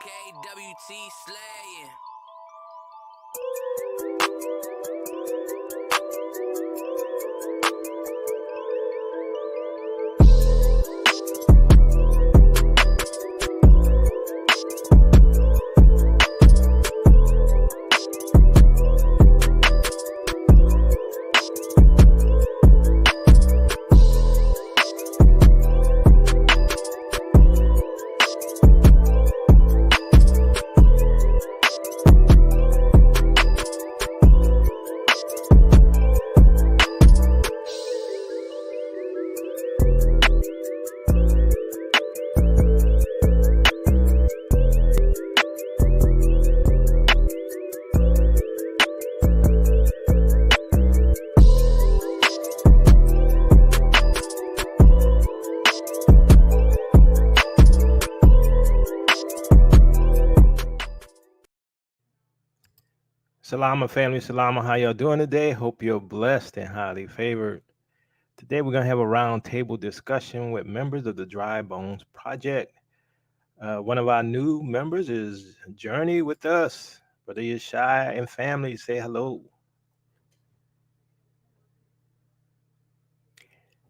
KWT slaying. Salama family, salama. How y'all doing today? Hope you're blessed and highly favored. Today we're gonna have a roundtable discussion with members of the Dry Bones Project. One of our new members is Journey with us. Brother Yeshai and family, say hello.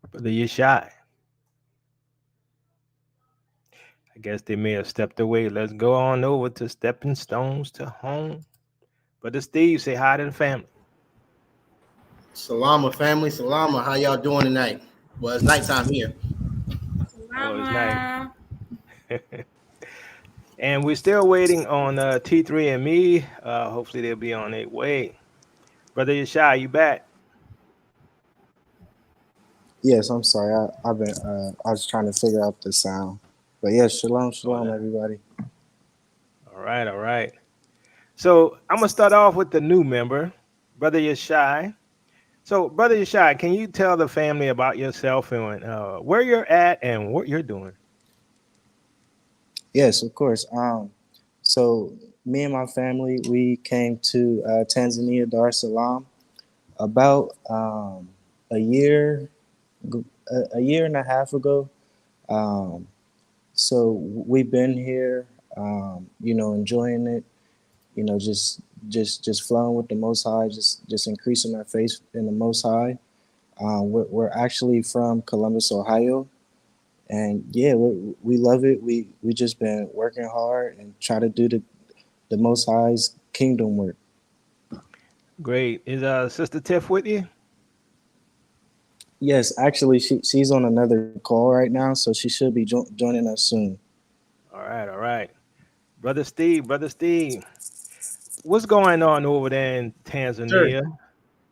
Brother Yeshai. I guess they may have stepped away. Let's go on over to Stepping Stones to Home. Brother Steve, say hi to the family. Salama family, salama. How y'all doing tonight? Well, it's nighttime here. Oh, it's nice. And we're still waiting on T3 and me. Hopefully they'll be on their way. Brother Yeshai, you back? Yes, I'm sorry. I've been. I was trying to figure out the sound, but yeah, shalom, everybody. All right, all right. So I'm gonna start off with the new member, Brother Yeshai. So, Brother Yeshai, can you tell the family about yourself and where you're at and what you're doing? Yes, of course. So me and my family, we came to Tanzania, Dar es Salaam, about a year, a year and a half ago. Um, so we've been here, enjoying it. Just flowing with the Most High, just increasing our faith in the Most High. We're actually from Columbus, Ohio, and yeah, we love it. We just been working hard and try to do the Most High's kingdom work. Great. Is Sister Tiff with you? Yes, actually, she's on another call right now, so she should be joining us soon. All right, all right. Brother Steve, what's going on over there in Sure. Tanzania?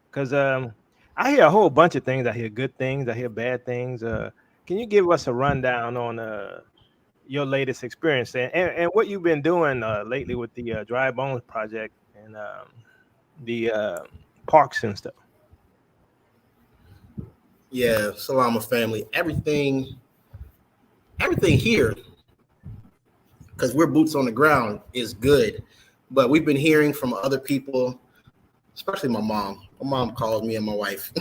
Because I hear a whole bunch of things. I hear good things. I hear bad things. Can you give us a rundown on your latest experience and what you've been doing lately with the Dry Bones Project and the parks and stuff? Yeah, salama family. Everything here, because we're boots on the ground, is good. But we've been hearing from other people, especially my mom. My mom calls me and my wife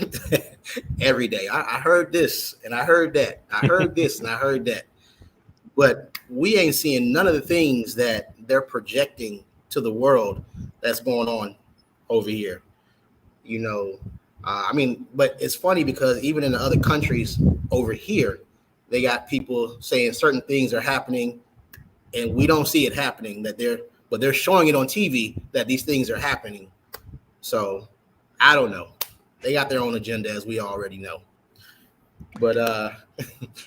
every day. I heard this and I heard that. I heard this and I heard that. But we ain't seeing none of the things that they're projecting to the world that's going on over here. You know, but it's funny because even in the other countries over here, they got people saying certain things are happening and we don't see it happening, but they're showing it on TV that these things are happening. So I don't know. They got their own agenda, as we already know. But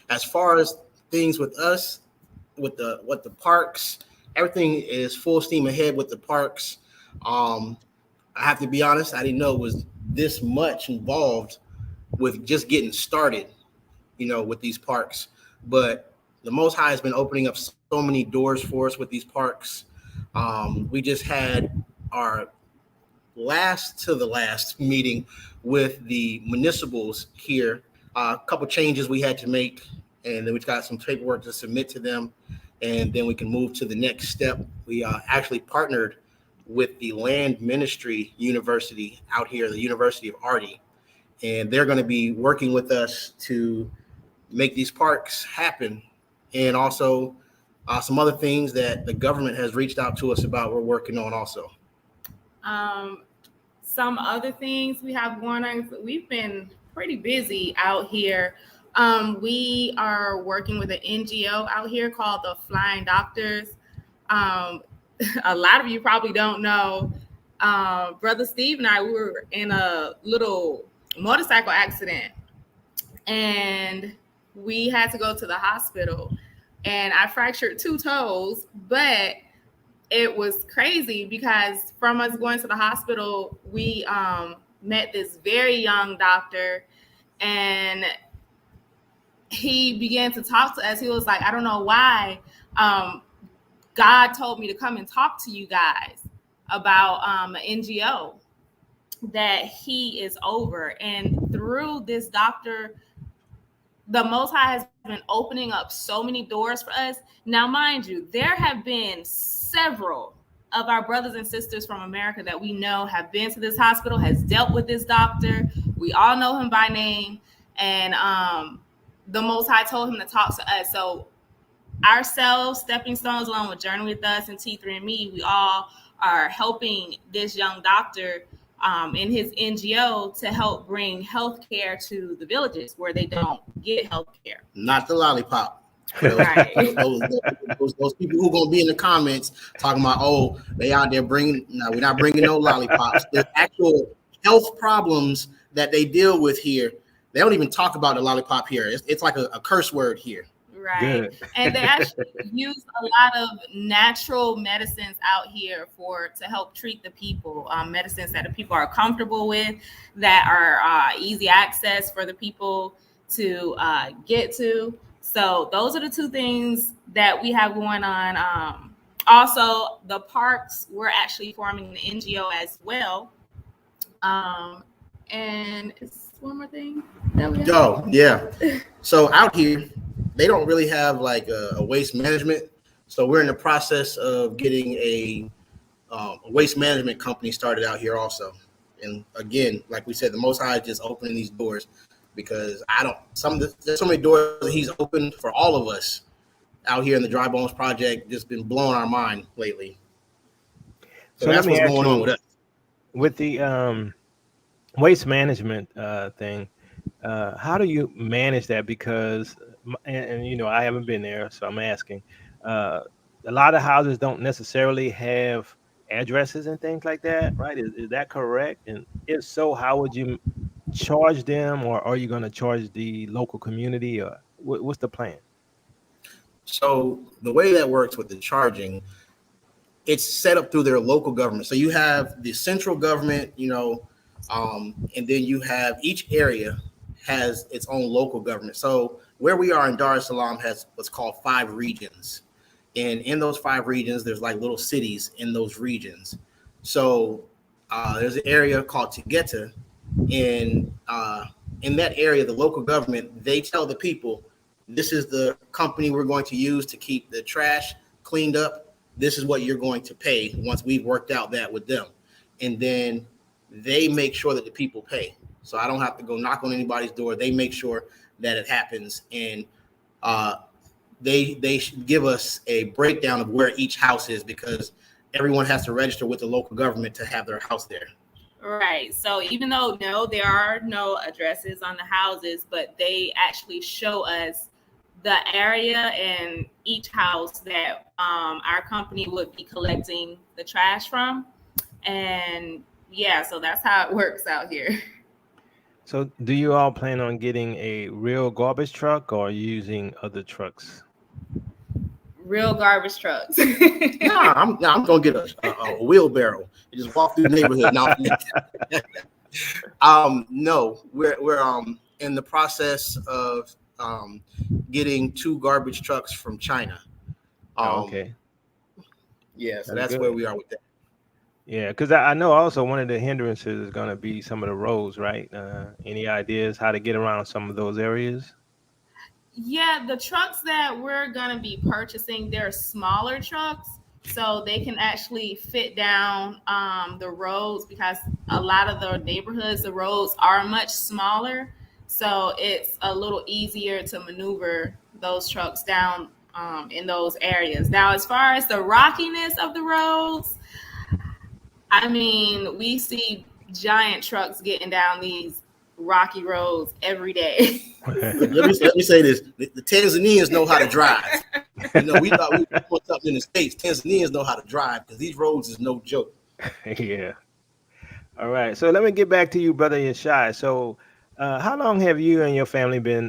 as far as things with us, with the parks, everything is full steam ahead with the parks. I have to be honest, I didn't know it was this much involved with just getting started, with these parks. But the Most High has been opening up so many doors for us with these parks. We just had our last meeting with the municipals here. A couple changes we had to make, and then we've got some paperwork to submit to them, and then we can move to the next step. We actually partnered with the Land Ministry University out here, the University of Artie, and they're going to be working with us to make these parks happen, and also Some other things that the government has reached out to us about, we're working on also. Um, some other things we have going on. We've been pretty busy out here. We are working with an NGO out here called the Flying Doctors. Um, a lot of you probably don't know. Brother Steve and I, we were in a little motorcycle accident, and we had to go to the hospital. And I fractured two toes, but it was crazy because from us going to the hospital, we met this very young doctor, and he began to talk to us. He was like, I don't know why God told me to come and talk to you guys about an NGO that he is over. And through this doctor, the Most High has been opening up so many doors for us. Now, mind you, there have been several of our brothers and sisters from America that we know have been to this hospital, has dealt with this doctor. We all know him by name. And the Most High told him to talk to us. So ourselves, Stepping Stones, along with Journey with Us and T3 and Me, we all are helping this young doctor in his NGO to help bring healthcare to the villages where they don't get healthcare. Not the lollipop. Right. Those people who are gonna be in the comments talking about, oh, they out there bringing. No, we're not bringing no lollipops. The actual health problems that they deal with here, they don't even talk about the lollipop here. It's like a curse word here. Right. Good. And they actually use a lot of natural medicines out here to help treat the people. Medicines that the people are comfortable with, that are easy access for the people to get to. So those are the two things that we have going on. Also, the parks, we're actually forming an NGO as well. And it's one more thing that we have. Oh, yeah. So out here, they don't really have like a waste management. So we're in the process of getting a waste management company started out here also. And again, like we said, the Most High is just opening these doors because there's so many doors that he's opened for all of us out here in the Dry Bones Project, just been blowing our mind lately. So that's what's going on with us. With the waste management thing, how do you manage that? Because, and you know, I haven't been there, so I'm asking. A lot of houses don't necessarily have addresses and things like that, right? Is that correct? And if so, how would you charge them, or are you going to charge the local community, or what's the plan? So the way that works with the charging, it's set up through their local government. So you have the central government, and then you have each area has its own local government. So where we are in Dar es Salaam has what's called 5 regions. And in those 5 regions, there's like little cities in those regions. So there's an area called Tegeta. And in that area, the local government, they tell the people, this is the company we're going to use to keep the trash cleaned up. This is what you're going to pay once we've worked out that with them. And then they make sure that the people pay. So I don't have to go knock on anybody's door. They make sure that it happens. And they should give us a breakdown of where each house is, because everyone has to register with the local government to have their house there. Right. So even though there are no addresses on the houses, but they actually show us the area and each house that our company would be collecting the trash from. And yeah, so that's how it works out here. So do you all plan on getting a real garbage truck, or using other trucks? Real garbage trucks. Nah, I'm gonna get a wheelbarrow and just walk through the neighborhood. No, we're in the process of getting 2 garbage trucks from China. Okay. Yeah, so That's that's where good. we are with that. Yeah, because I know also one of the hindrances is going to be some of the roads, right? Any ideas how to get around some of those areas? Yeah, the trucks that we're going to be purchasing, they're smaller trucks. So they can actually fit down the roads, because a lot of the neighborhoods, the roads are much smaller. So it's a little easier to maneuver those trucks down in those areas. Now, as far as the rockiness of the roads, I mean, we see giant trucks getting down these rocky roads every day. Let me say this: the Tanzanians know how to drive. You know, we thought we were doing something in the States. Tanzanians know how to drive because these roads is no joke. Yeah. All right. So let me get back to you, brother Yeshai. So, how long have you and your family been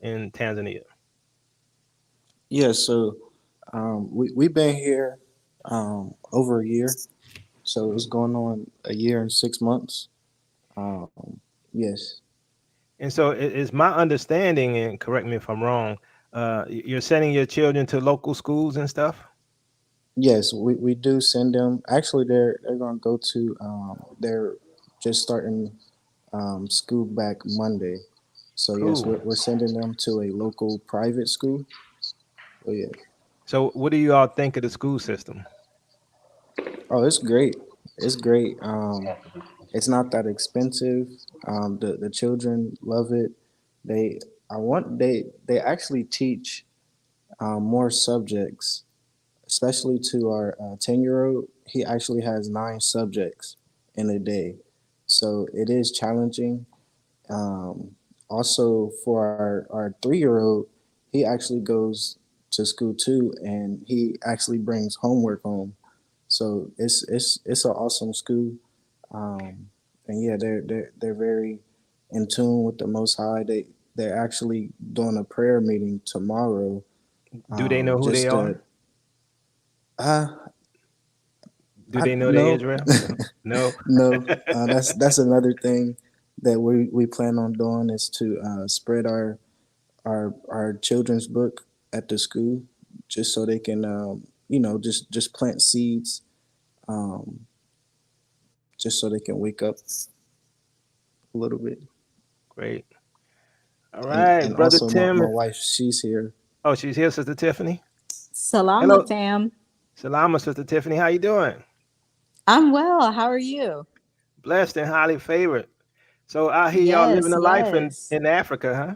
in Tanzania? Yeah, so we've been here over a year. So it's going on a year and 6 months. Yes. And so, it's my understanding, and correct me if I'm wrong. You're sending your children to local schools and stuff. Yes, we do send them. Actually, they're going to go to. They're just starting school back Monday. So yes, Cool. we're sending them to a local private school. Oh yeah. So, what do you all think of the school system? Oh, it's great. It's great. It's not that expensive. The children love it. They they actually teach more subjects, especially to our 10-year-old. He actually has 9 subjects in a day, so it is challenging. Also, for our 3-year-old, he actually goes to school too, and he actually brings homework home. So it's an awesome school, and yeah, they're very in tune with the Most High. They're actually doing a prayer meeting tomorrow. Do they know who they Just are? uh, Do they know they no, Israel? No. no. That's another thing that we plan on doing is to spread our children's book at the school, just so they can just plant seeds, um, just so they can wake up a little bit. Great. All and right, and brother also Tim. my wife, she's here. Oh, she's here, Sister Tiffany. Salama Hello, fam. Salama, Sister Tiffany. How you doing? I'm well. How are you? Blessed and highly favored. So I hear y'all living Yes, a life in yes. in Africa, huh?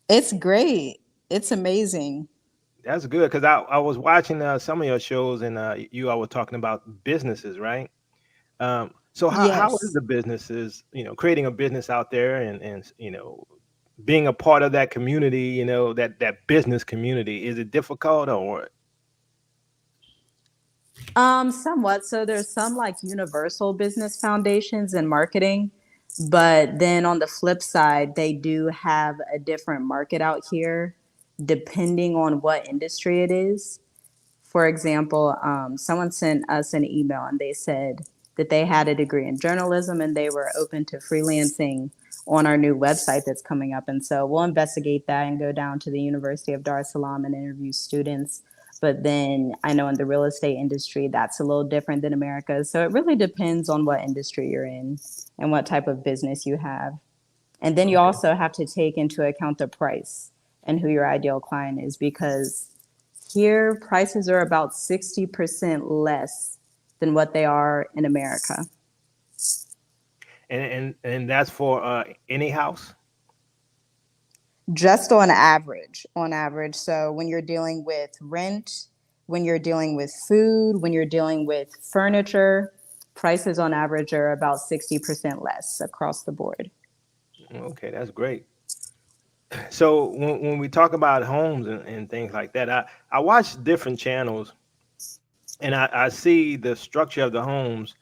It's great. It's amazing. That's good because I was watching some of your shows and you all were talking about businesses, right? So how is Yes. the businesses, creating a business out there and being a part of that community, that business community, is it difficult or Somewhat. So there's some like universal business foundations and marketing, but then on the flip side, they do have a different market out here depending on what industry it is. For example, someone sent us an email and they said that they had a degree in journalism and they were open to freelancing on our new website that's coming up. And so we'll investigate that and go down to the University of Dar es Salaam and interview students. But then I know in the real estate industry, that's a little different than America. So it really depends on what industry you're in and what type of business you have. And then you okay, also have to take into account the price and who your ideal client is, because here prices are about 60% less than what they are in America. and that's for any house? Just on average. So when you're dealing with rent, when you're dealing with food, when you're dealing with furniture, prices on average are about 60% less across the board. Okay, that's great. So when we talk about homes and things like that, I watch different channels and I see the structure of the homes,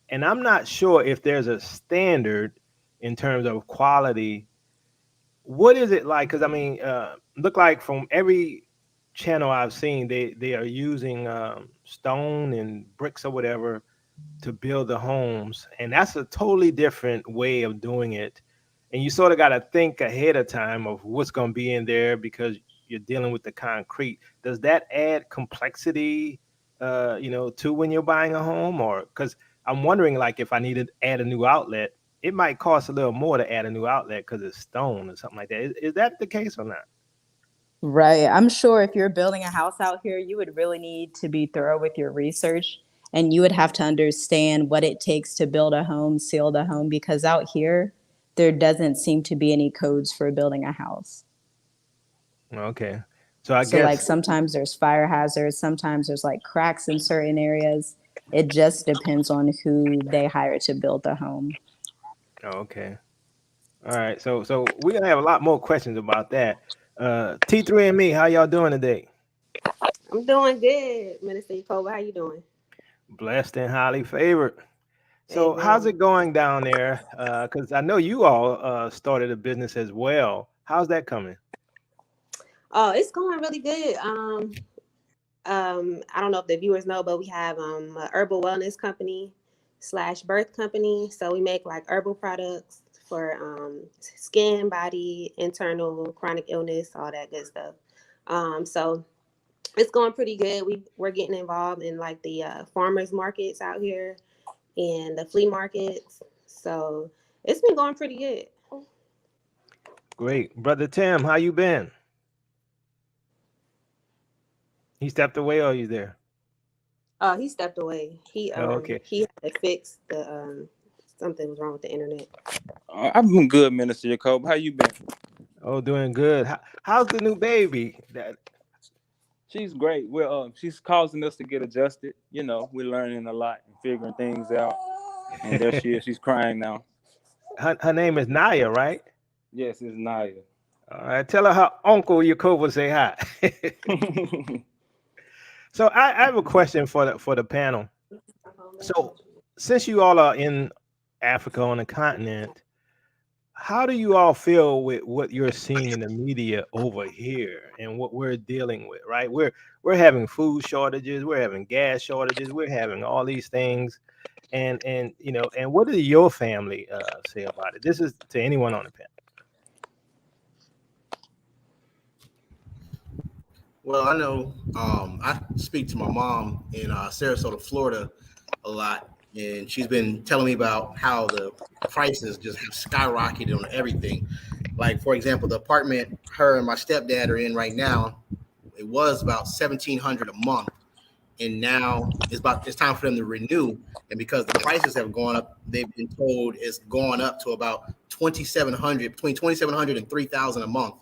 and I'm not sure if there's a standard in terms of quality. What is it like? Because I mean, look like from every channel I've seen, they are using stone and bricks or whatever to build the homes, and that's a totally different way of doing it. And you sort of got to think ahead of time of what's going to be in there because you're dealing with the concrete. Does that add complexity, to when you're buying a home? Or because I'm wondering, like, if I need to add a new outlet, it might cost a little more to add a new outlet because it's stone or something like that. Is that the case or not? Right. I'm sure if you're building a house out here, you would really need to be thorough with your research, and you would have to understand what it takes to build a home, seal the home, because out here, there doesn't seem to be any codes for building a house. Okay. So I So like guess sometimes there's fire hazards, sometimes there's like cracks in certain areas. It just depends on who they hire to build the home. oh, okay. All right. So we're gonna have a lot more questions about that. T3 and me, how y'all doing today? I'm doing good, Minister Yacoba. How you doing? Blessed and highly favored. So how's Amen. it going down there? Because I know you all started a business as well. How's that coming? Oh, it's going really good. I don't know if the viewers know, but we have a herbal wellness company slash birth company. So we make like herbal products for skin, body, internal, chronic illness, all that good stuff. So it's going pretty good. We're getting involved in like the farmers markets out here and the flea markets. So it's been going pretty good. Great. Brother Tim, how you been? He stepped away or you there? Oh, he stepped away. Oh, okay. He had to fix the something was wrong with the internet. I've been good, Minister Jacob. How you been? Oh, doing good. How's the new baby? She's great. Well, she's causing us to get adjusted. You know, we're learning a lot and figuring things out. And there she is. She's crying now. Her name is Naya, right? Yes, it's Naya. All right. Tell her Uncle Yacoba say hi. So I have a question for the panel. So since you all are in Africa on the continent, how do you all feel with what you're seeing in the media over here and what we're dealing with, right? We're having food shortages, we're having gas shortages, we're having all these things. And you know, and what does your family say about it? This is to anyone on the panel. Well, I know I speak to my mom in Sarasota, Florida, a lot, and she's been telling me about how the prices just have skyrocketed on everything. Like, for example, the apartment her and my stepdad are in right now, it was about 1,700 a month, and now it's time for them to renew. And because the prices have gone up, they've been told it's gone up to about 2,700, between 2,700 and 3,000 a month.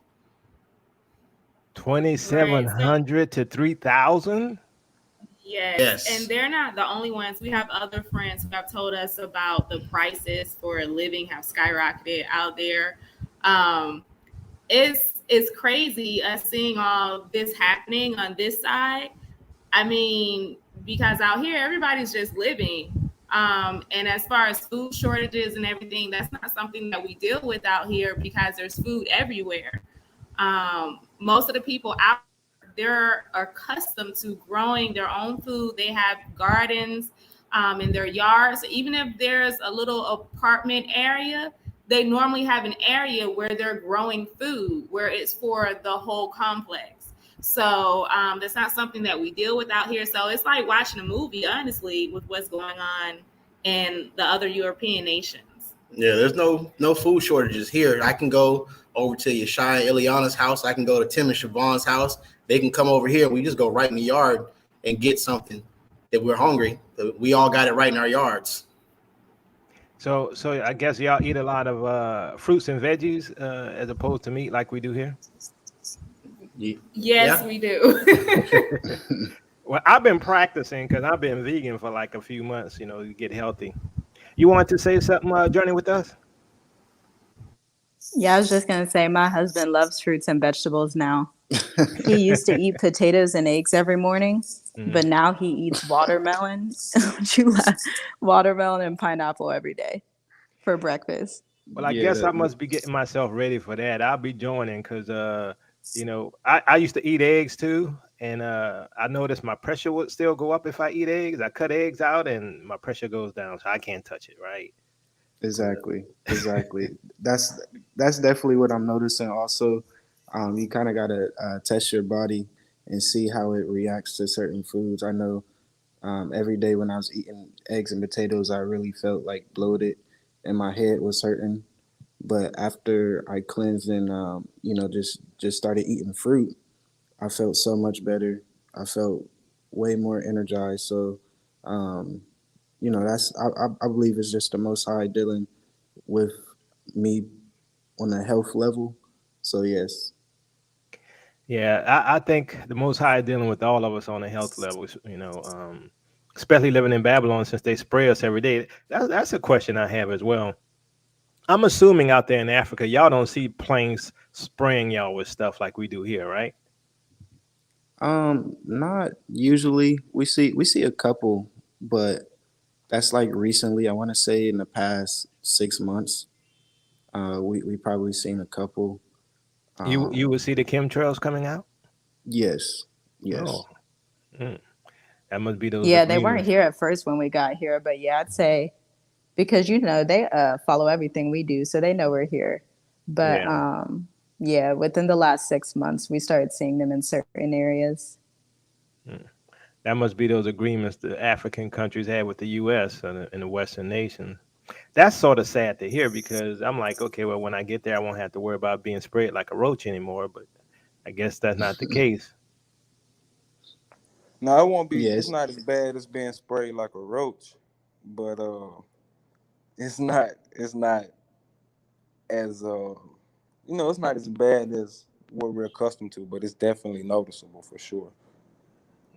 Right. So 2,700 to 3,000. yes, and Yes. they're not the only ones. We have other friends who have told us about the prices for living have skyrocketed out there. Um, it's crazy us seeing all this happening on this side. I mean, because out here everybody's just living. And as far as food shortages and everything, that's not something that we deal with out here because there's food everywhere. Most of the people out they're accustomed to growing their own food. They have gardens in their yards. Even if there's a little apartment area, they normally have an area where they're growing food, where it's for the whole complex. So that's not something that we deal with out here. So it's like watching a movie, honestly, with what's going on in the other European nations. Yeah, there's no food shortages here. I can go over to Yeshai and Ileana's house. I can go to Tim and Siobhan's house. They can come over here. We just go right in the yard and get something that we're hungry. We all got it right in our yards. So I guess y'all eat a lot of fruits and veggies as opposed to meat like we do here. Ye- Yes, Yeah. we do. Well, I've been practicing because I've been vegan for like a few months, you know, to get healthy. You want to say something, Journey, with us? Yeah, I was just gonna say my husband loves fruits and vegetables now. He used to eat potatoes and eggs every morning, but Mhm. now he eats watermelon, watermelon and pineapple every day for breakfast. Well, I Yeah, guess I must be getting myself ready for that. I'll be joining because, you know, I used to eat eggs too. And I noticed my pressure would still go up if I eat eggs. I cut eggs out and my pressure goes down. So I can't touch it, right? Exactly, exactly. That's definitely what I'm noticing. Also, you kind of gotta test your body and see how it reacts to certain foods. I know every day when I was eating eggs and potatoes, I really felt like bloated, and my head was hurting. But after I cleansed and just started eating fruit, I felt so much better. I felt way more energized. So, um, that's I believe it's just the Most High dealing with me on a health level. So yes. Yeah, I think the Most High is dealing with all of us on a health level. Especially living in Babylon since they spray us every day. That's a question I have as well. I'm assuming out there in Africa, y'all don't see planes spraying y'all with stuff like we do here, right? Not usually. We see a couple, but that's like recently. I want to say in the past 6 months. We probably seen a couple. You Um, would see the chemtrails coming out. yes, Oh, yes, mm, that must be those Yeah, they weren't agreements. here at first when we got here, but yeah, I'd say because they follow everything we do, so they know we're here. But Yeah. yeah, within the last 6 months, we started seeing them in certain areas. Mm. That must be those agreements the African countries had with the U.S. and the Western nations. That's sort of sad to hear because I'm like, okay, well, when I get there, I won't have to worry about being sprayed like a roach anymore. But I guess that's not the case. No, it won't be. It's yes. not as bad as being sprayed like a roach, but it's not. It's not as it's not as bad as what we're accustomed to, but it's definitely noticeable for sure.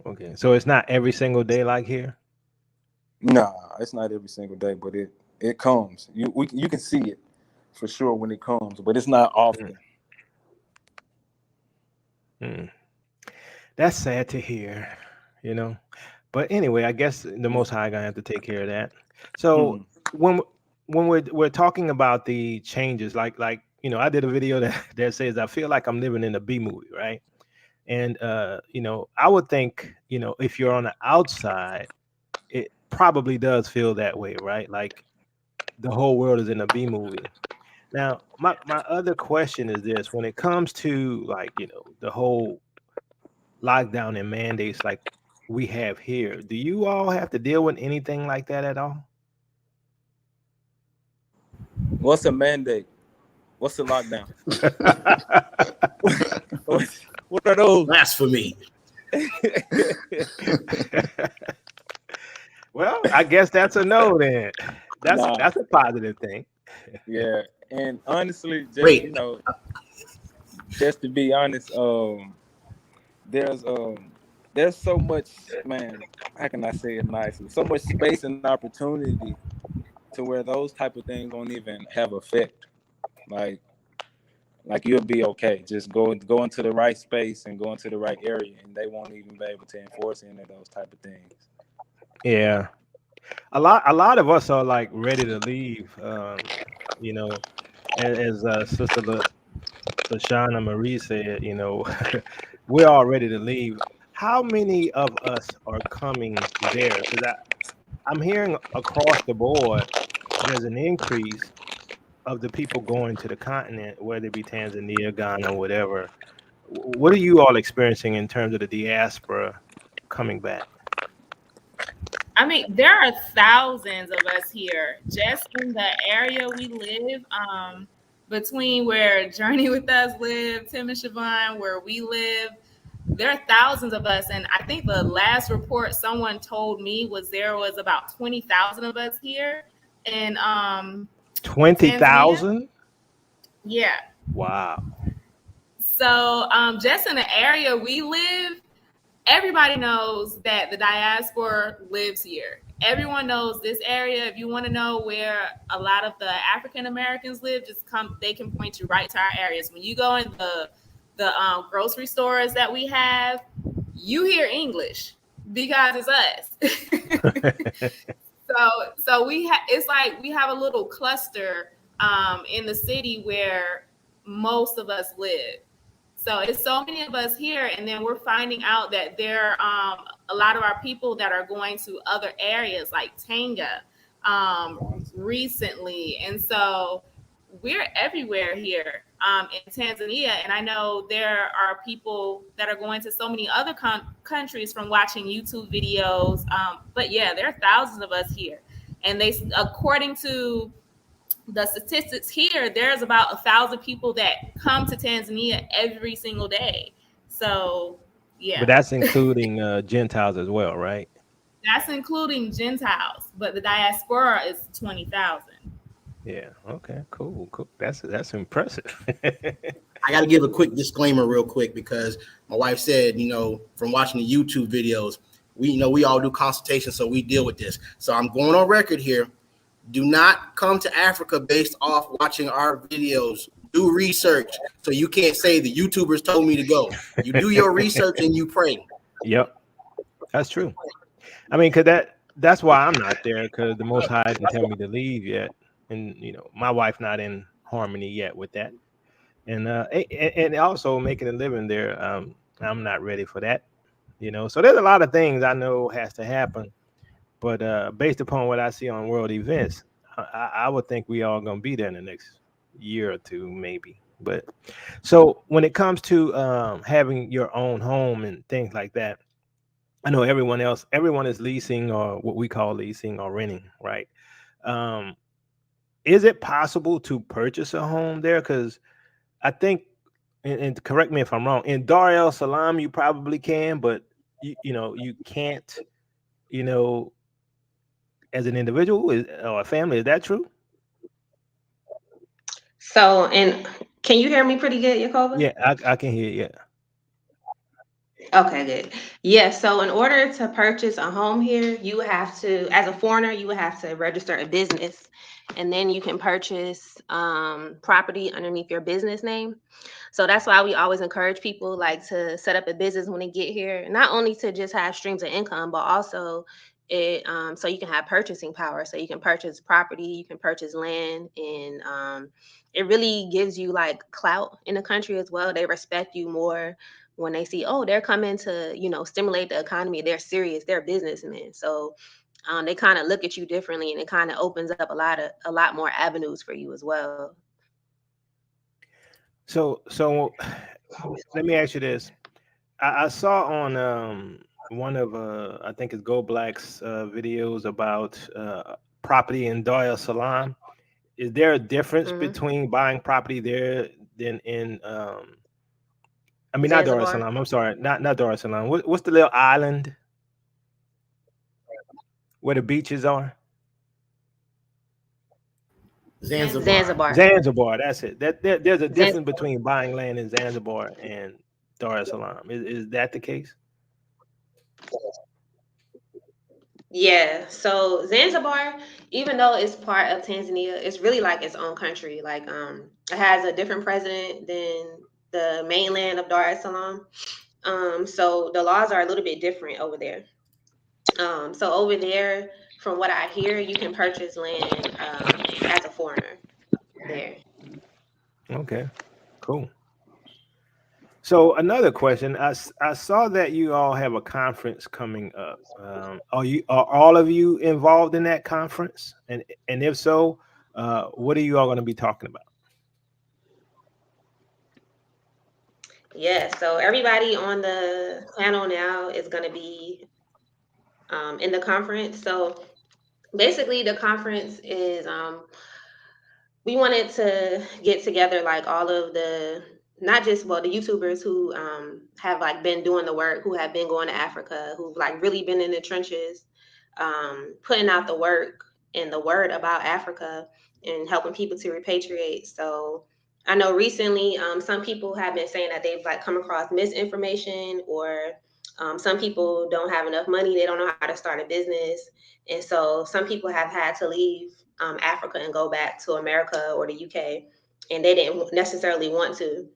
Okay, so it's not every single day like here. Nah, it's not every single day, but it comes. You can see it for sure when it comes, but it's not Mm, often. mm. That's sad to hear, you know. But anyway, I guess the Yeah. Most High gonna have to take care of that. So Hmm. when we're talking about the changes, I did a video that that says I feel like I'm living in a B movie, right? And I would think, if you're on the outside, it probably does feel that way, right? Like the whole world is in a B movie. Now, my other question is this: when it comes to the whole lockdown and mandates like we have here, do you all have to deal with anything like that at all? What's a mandate? What's a lockdown? What are those? Blasphemy. Well, I guess that's a no then. That's Nah, that's a positive thing. yeah. And honestly, just Wait, just to be honest, there's um there's so much, man, how can I say it nicely? So much space and opportunity to where those type of things won't even have effect. Like like you'll be okay. Just go into the right space and go into the right area, and they won't even be able to enforce any of those type of things. Yeah. A lot of us are like ready to leave. You know, as Sister Lashana Marie said, we're all ready to leave. How many of us are coming there? Because I'm hearing across the board there's an increase of the people going to the continent, whether it be Tanzania, Ghana, whatever. What are you all experiencing in terms of the diaspora coming back? I mean, there are thousands of us here just in the area we live. Between where Journey with Us live, Tim and Siobhan, where we live, there are thousands of us. And I think the last report someone told me was there was about 20,000 of us here in Tanzania. 20,000? Yeah. Wow. So just in the area we live, everybody knows that the diaspora lives here. Everyone knows this area. If you want to know where a lot of the African Americans live, just come. They can point you right to our areas. When you go in the grocery stores that we have, you hear English because it's us. So it's like we have a little cluster in the city where most of us live. So it's so many of us here, and then we're finding out that there are a lot of our people that are going to other areas like Tanga recently, and so we're everywhere here in Tanzania. And I know there are people that are going to so many other countries from watching YouTube videos. But yeah, there are thousands of us here, and according to the statistics here, there's about 1,000 people that come to Tanzania every single day. So, But yeah, that's including Gentiles as well, right? that's including Gentiles, but the diaspora is 20,000. Yeah. Okay. Cool. Cool. That's impressive. I got to give a quick disclaimer real quick because my wife said, from watching the YouTube videos, we all do consultations, so we deal with this. So I'm going on record here. Do not come to Africa based off watching our videos. Do research. So you can't say the YouTubers told me to go. You do your research and you pray. Yep, that's true. I mean, cause that's why I'm not there, cause the Most High didn't tell me to leave yet, and my wife not in harmony yet with that, and and also making a living there. I'm not ready for that, So there's a lot of things I know has to happen, but based upon what I see on world events, I would think we all gonna be there in the next year or two, maybe. But so when it comes to having your own home and things like that, I know everyone is leasing or what we call leasing or renting, right? Um, is it possible to purchase a home there? Because I think, and correct me if I'm wrong, in Dar el Salaam you probably can, but you can't, you know, as an individual or a family. Is that true? So, and can you hear me pretty good, Yakoba? Yeah, I can hear you. Okay, good. Yeah, so in order to purchase a home here, you have to, as a foreigner, you would have to register a business, and then you can purchase property underneath your business name. So that's why we always encourage people like to set up a business when they get here, not only to just have streams of income, but also so you can have purchasing power. So you can purchase property, you can purchase land, and it really gives you like clout in the country as well. They respect you more when they see, oh, they're coming to, stimulate the economy. They're serious. They're businessmen. So they kind of look at you differently, and it kind of opens up a lot more avenues for you as well. So let me ask you this. I saw on one of I think it's Go Black's videos about property in Dar es Salaam. Is there a difference Hmm. between buying property there than in I mean not Dar es Zanzibar. Salaam. I'm sorry, not Dar es Salaam. What's the little island where the beaches are? Zanzibar. Zanzibar. Zanzibar. That's it. There's a difference Zanzibar. between buying land in Zanzibar and Dar es Salaam. Is that the case? Yeah. So Zanzibar, even though it's part of Tanzania, it's really like its own country. Like it has a different president than the mainland of Dar es Salaam. So the laws are a little bit different over there. So over there, from what I hear, you can purchase land as a foreigner there. Okay, cool. So another question, I saw that you all have a conference coming up. Are all of you involved in that conference? And if so, what are you all going to be talking about? Yeah. So everybody on the panel now is going to be in the conference. So basically, the conference is we wanted to get together like all of the, not just, well, the YouTubers who have like been doing the work, who have been going to Africa, who've like really been in the trenches, putting out the work and the word about Africa and helping people to repatriate. So I know recently some people have been saying that they've like come across misinformation, or some people don't have enough money, they don't know how to start a business, and so some people have had to leave Africa and go back to America or the UK, and they didn't necessarily want to.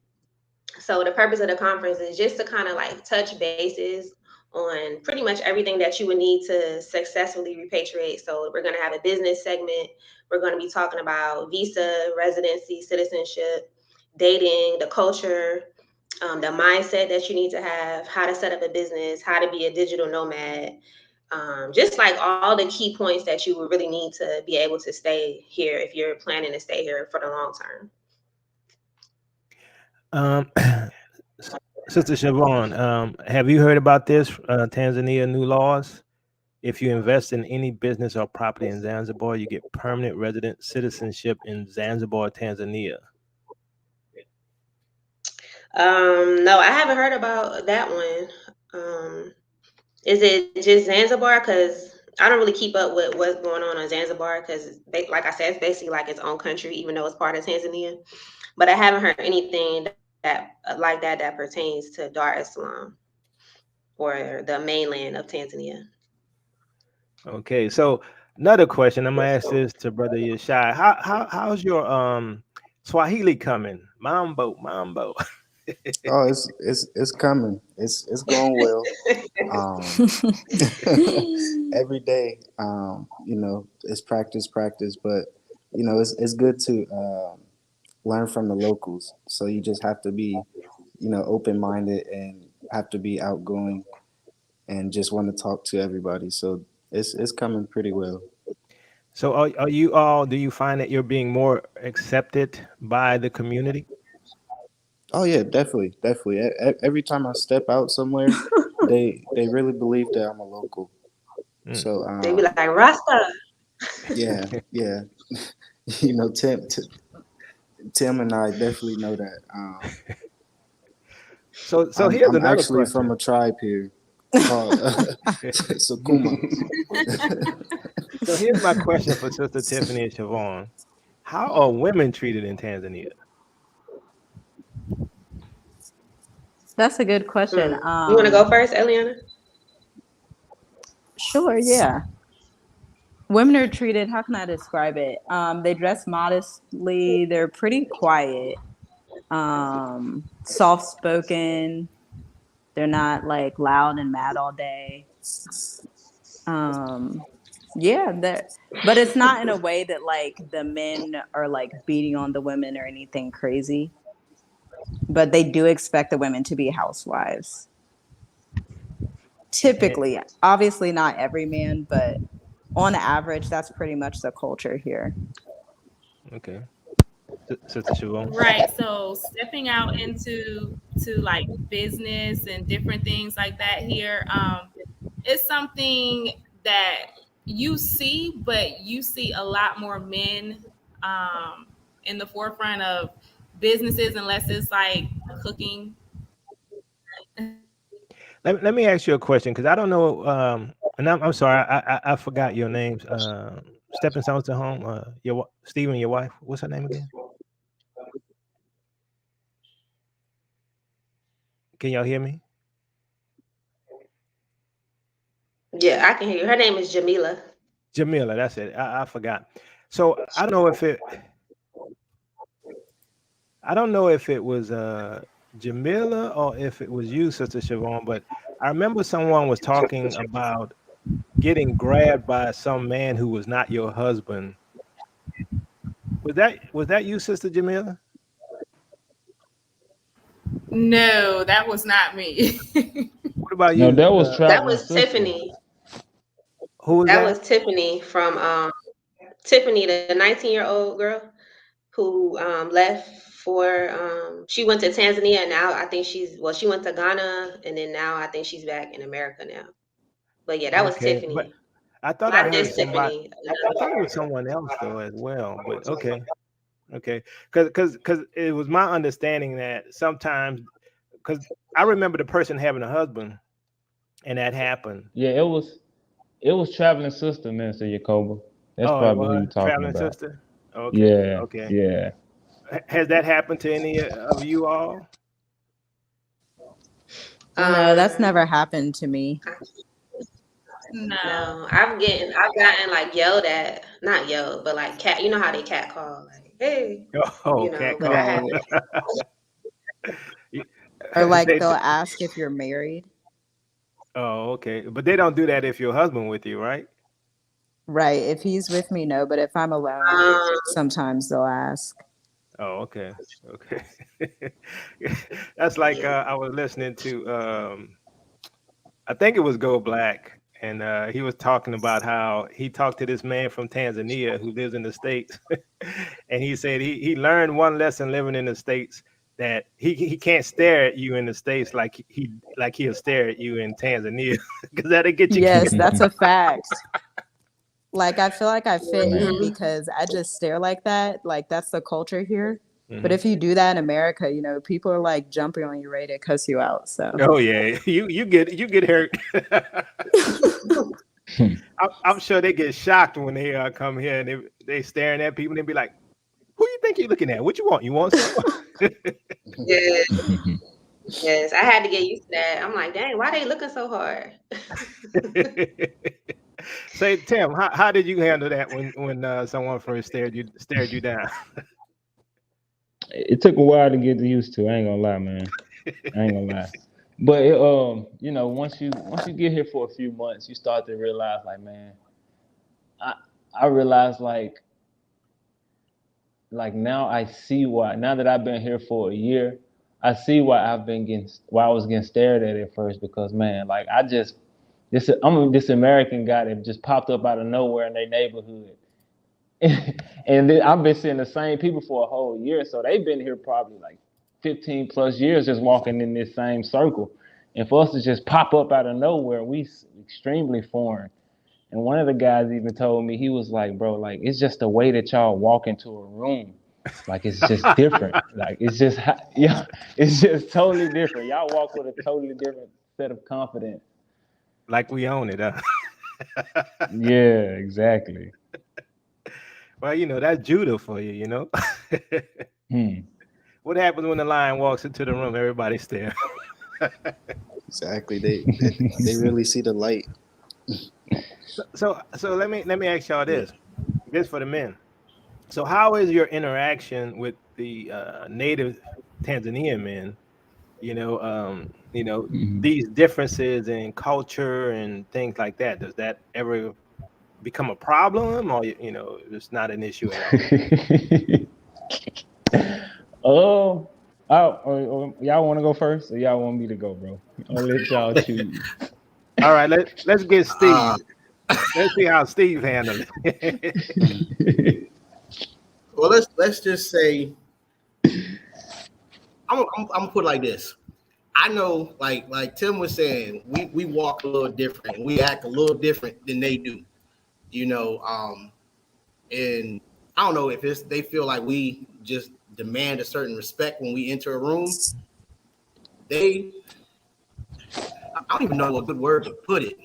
So the purpose of the conference is just to kind of like touch bases on pretty much everything that you would need to successfully repatriate. So we're going to have a business segment. We're going to be talking about visa, residency, citizenship, dating, the culture, the mindset that you need to have, how to set up a business, how to be a digital nomad, just like all the key points that you would really need to be able to stay here if you're planning to stay here for the long term. Um, S- Sister Siobhan, have you heard about this Tanzania new laws? If you invest in any business or property in Zanzibar, you get permanent resident citizenship in Zanzibar, Tanzania. No, I haven't heard about that one. Is it just Zanzibar? Because I don't really keep up with what's going on Zanzibar, because, like I said, it's basically like its own country, even though it's part of Tanzania. But I haven't heard anything that that pertains to Dar es Salaam or the mainland of Tanzania. Okay, so another question. I'm gonna ask this to Brother Yeshai. How's your Swahili coming? Mambo, mambo. Oh, it's coming. It's going well. Um, every day, it's practice, but it's good to learn from the locals. So you just have to be, open minded and have to be outgoing and just want to talk to everybody. So it's coming pretty well. So are you all? Do you find that you're being more accepted by the community? Oh yeah, definitely. Every time I step out somewhere, they really believe that I'm a local. Mm. So They be like Rasta. yeah. Tim and I definitely know that. So here's I'm another actually from question. a tribe here called Sukuma. So here's my question for Sister Tiffany and Siobhan. How are women treated in Tanzania? That's a good question. You want to go first, Eliana? Sure, yeah. Women are treated, how can I describe it? They dress modestly, they're pretty quiet, soft spoken, they're not like loud and mad all day. Um, yeah, but it's not in a way that like the men are like beating on the women or anything crazy. But they do expect the women to be housewives. And, Typically, obviously not every man, but on average, that's pretty much the culture here. okay, Sister Siobhan. Right. So stepping out to like business and different things like that here, it's something that you see, but you see a lot more men in the forefront of businesses, unless it's like cooking. Let me ask you a question because I don't know. And I'm sorry, I forgot your names. Stepping Stones to Home. Stephen, your wife. What's her name again? Can y'all hear me? Yeah, I can hear you. Her name is Jamila. Jamila. That's it. I forgot. So I don't know if it. I don't know if it was Jamila or if it was you, Sister Siobhan, but I remember someone was talking about getting grabbed by some man who was not your husband. Was that you, Sister Jamila? No, that was not me. What about No, you? that was That traveling was sister. Tiffany. Who was That that? was Tiffany from Tiffany, the 19-year-old girl who left for she went to Tanzania and now I think she went to Ghana and then now I think she's back in America now. But yeah, that was Okay, but Tiffany. I thought I Not heard this somebody. Tiffany. I thought it was someone else though as well. But okay, because it was my understanding that sometimes because I remember the person having a husband and that happened. Yeah, it was traveling sister, Minister Yacoba. That's Oh, it probably who was you're talking traveling about. sister. Okay, Yeah, okay. yeah. Has that happened to any of you all? No, that's Um never happened to me. No. no, I've gotten like yelled at, not yelled, but like cat, you know how they cat call, like, hey, Oh, cat but I call. Right. haven't. Or like They, they'll ask if you're married. oh, okay. But they don't do that if your husband with you, right? Right. If he's with me, no. But if I'm alone, Um, sometimes they'll ask. Oh, okay. Okay. That's like yeah. I was listening to I think it was Go Black, and he was talking about how he talked to this man from Tanzania who lives in the States, and he said he learned one lesson living in the States that he can't stare at you in the States like he'll stare at you in Tanzania because that'll get you Yes, killed. that's a fact. Like I feel like I fit in Man. Mhm. because I just stare like that. Like that's the culture here. But Mhm. if you do that in America, people are like jumping on you ready to cuss you out. So Oh yeah, you get hurt. I'm sure they get shocked when they come here and they staring at people and they be like, "Who you think you're looking at? What you want? You want something?" Yeah, yes, I had to get used to that. I'm like, dang, why they looking so hard? Say, Tim, how did you handle that when someone first stared you down? It took a while to get used to. I ain't gonna lie, man. I ain't gonna lie. But you know, once you get here for a few months, you start to realize, like, man, I I realize like now I see why. Now that I've been here for a year, I see why I was getting stared at first because man, like I'm this American guy that just popped up out of nowhere in their neighborhood. And then I've been seeing the same people for a whole year, so they've been here probably like 15 plus years just walking in this same circle. And for us to just pop up out of nowhere, we extremely foreign. And one of the guys even told me, he was like, bro, like it's just the way that y'all walk into a room. Like it's just different. Like it's just yeah, it's just totally different. Y'all walk with a totally different set of confidence. Like we own it, huh? Yeah, exactly. Well, that's Judah for you, you know. Hmm. What happens when the lion walks into the room? Everybody stare. Exactly. They really see the light. So let me ask y'all this. This for the men. So how is your interaction with the native Tanzanian men? Mhm. These differences in culture and things like that. Does that ever become a problem, or it's not an issue at all? Oh, y'all want to go first, or y'all want me to go, bro? I'll let y'all choose. All right, let's get Uh, Steve. Let's see how Steve handled it. well, let's just say I'm gonna put it like this. I know, like Tim was saying, we walk a little different, we act a little different than they do, you know. And I don't know if they feel like we just demand a certain respect when we enter a room. They, I don't even know a good word to put it.